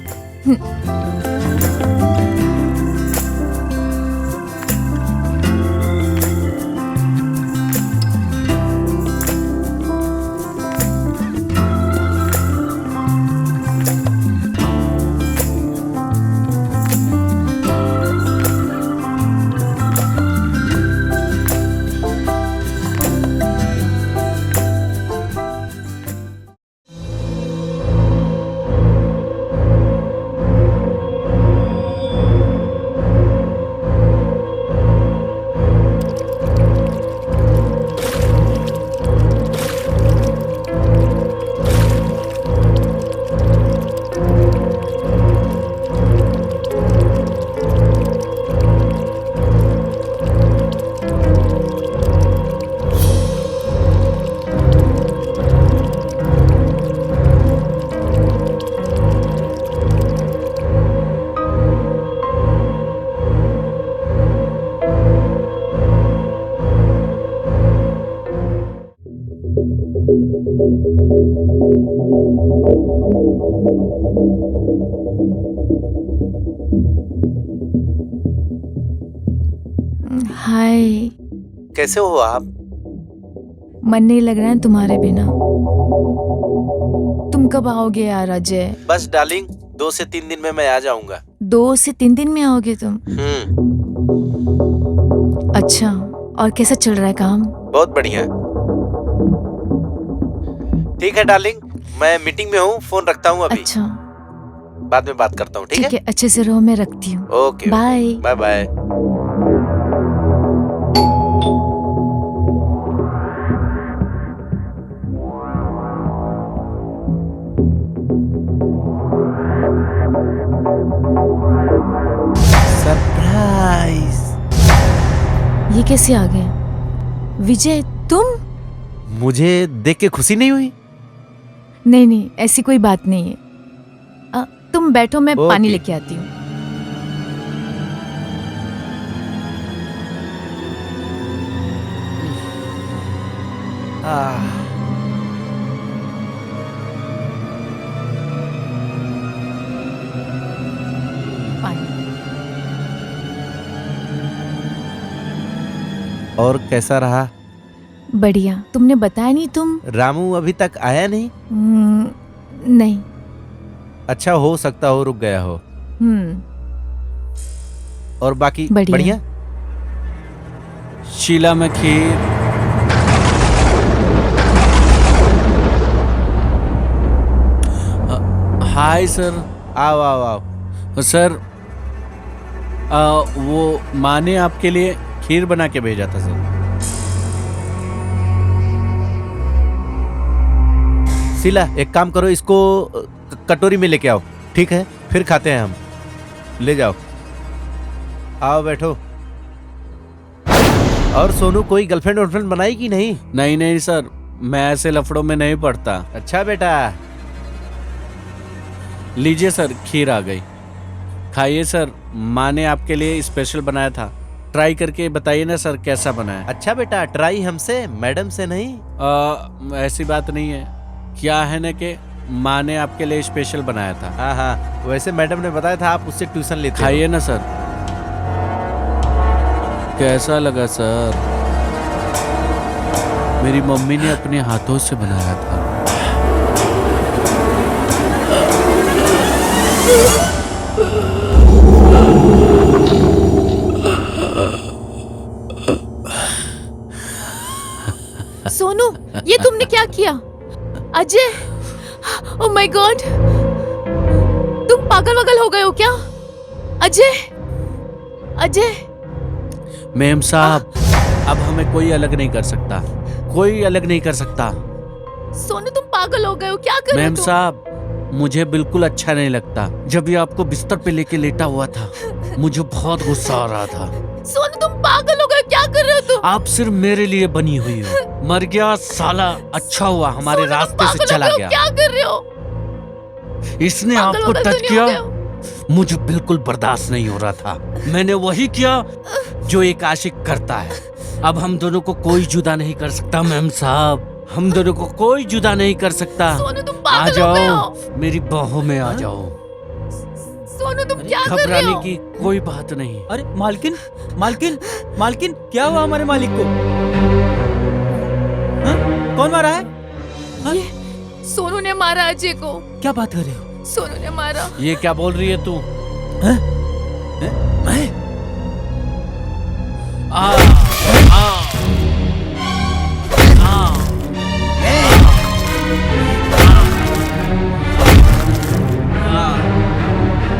हाय। कैसे हो आप? मन नहीं लग रहा है तुम्हारे बिना। तुम कब आओगे यार अजय? बस डार्लिंग 2 से 3 दिन में मैं आ जाऊंगा। 2 से 3 दिन में आओगे तुम? अच्छा, और कैसा चल रहा है काम? बहुत बढ़िया। ठीक है डार्लिंग, मैं मीटिंग में हूँ, फोन रखता हूँ अभी। अच्छा, बाद में बात करता हूँ। ठीक है, अच्छे से रहो, मैं रखती हूँ। Okay, bye bye bye. Surprise. ये कैसे आ गए? विजय तुम? मुझे देख के खुशी नहीं हुई? नहीं, ऐसी कोई बात नहीं है। तुम बैठो, मैं पानी लेके आती हूँ। और कैसा रहा? बढ़िया। तुमने बताया नहीं तुम? रामू अभी तक आया नहीं? नहीं। अच्छा, हो सकता हो रुक गया हो। और बाकी बढ़िया। शीला में खीर। Hi sir. आओ आओ आओ सर। वो माँ ने आपके लिए खीर बना के भेजा था सर। शीला एक काम करो, इसको कटोरी में लेके आओ, ठीक है? फिर खाते हैं हम। ले जाओ, आओ बैठो। और सोनू कोई गर्लफ्रेंड वर्लफ्रेंड बनाई कि नहीं? नहीं नहीं सर, मैं ऐसे लफड़ों में नहीं पड़ता। अच्छा बेटा। लीजिए सर, खीर आ गई, खाइए सर। माँ ने आपके लिए स्पेशल बनाया था, ट्राई करके बताइए ना सर कैसा बना है। अच्छा बेटा, ट्राई हमसे, मैडम से नहीं। ऐसी बात नहीं है, क्या है ना कि माँ ने आपके लिए स्पेशल बनाया था। हाँ हाँ, वैसे मैडम ने बताया था आप उससे ट्यूशन लेते हो। खाइए ना सर। कैसा लगा सर? मेरी मम्मी ने अपने हाथों से बनाया था। सोनू, ये तुमने क्या किया? अजय, ओह माय गॉड, तुम पागल वगल हो गए हो क्या? अजय, अजय। मैम साहब, अब हमें कोई अलग नहीं कर सकता, कोई अलग नहीं कर सकता। सोनू तुम पागल हो गए हो, क्या कर रहे हो मैम तुम? साहब, मुझे बिल्कुल अच्छा नहीं लगता। जब ये आपको बिस्तर पे लेके लेटा हुआ था, मुझे बहुत गुस्सा आ रहा था। सोनू तुम पागल हो गए, क्या कर रहे हो तुम? आप सिर्फ मेरे लिए बनी हुई हो। मर गया साला, अच्छा हुआ हमारे रास्ते से चला गया। क्या कर रहे हो? इसने पागल आपको वगल तो टच नहीं किया, हो गए मुझे बिल्कुल बर्दाश्त नहीं हो रहा था। मैंने वही किया जो एक आशिक करता है। अब हम दोनों को कोई जुदा नहीं कर सकता मैम साहब, हम दोनों को कोई जुदा नहीं कर सकता। सोनू तुम आ पागल हो गए जाओ, हो। मेरी बाहों में आ जाओ। सोनू तुम क्या कर रहे घबराने हो? की कोई बात नहीं। अरे मालकिन, मालकिन, मालकिन, क्या हुआ हमारे मालिक को? हाँ? कौन मारा है? हाँ? ये सोनू ने मारा अजय को। क्या बात कर रहे हो? सोनू ने मारा। ये क्या बोल रही है तू? हाँ? मैं?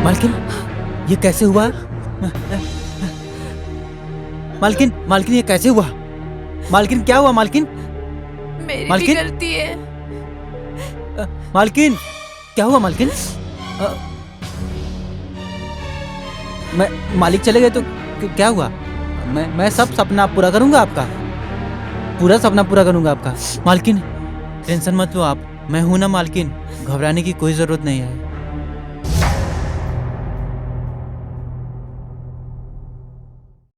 मालकिन, ये कैसे हुआ? मालकिन, मालकिन, ये कैसे हुआ? मालकिन, क्या हुआ मालकिन? मेरी भी मालकिन? गलती है। मालकिन, क्या हुआ मालकिन? मैं मालिक चले गए तो क्या हुआ? मैं सब सपना पूरा करूंगा आपका, पूरा सपना पूरा करूंगा आपका। मालकिन टेंशन मत लो आप, मैं हूं ना मालकिन, घबराने की कोई जरूरत नहीं है।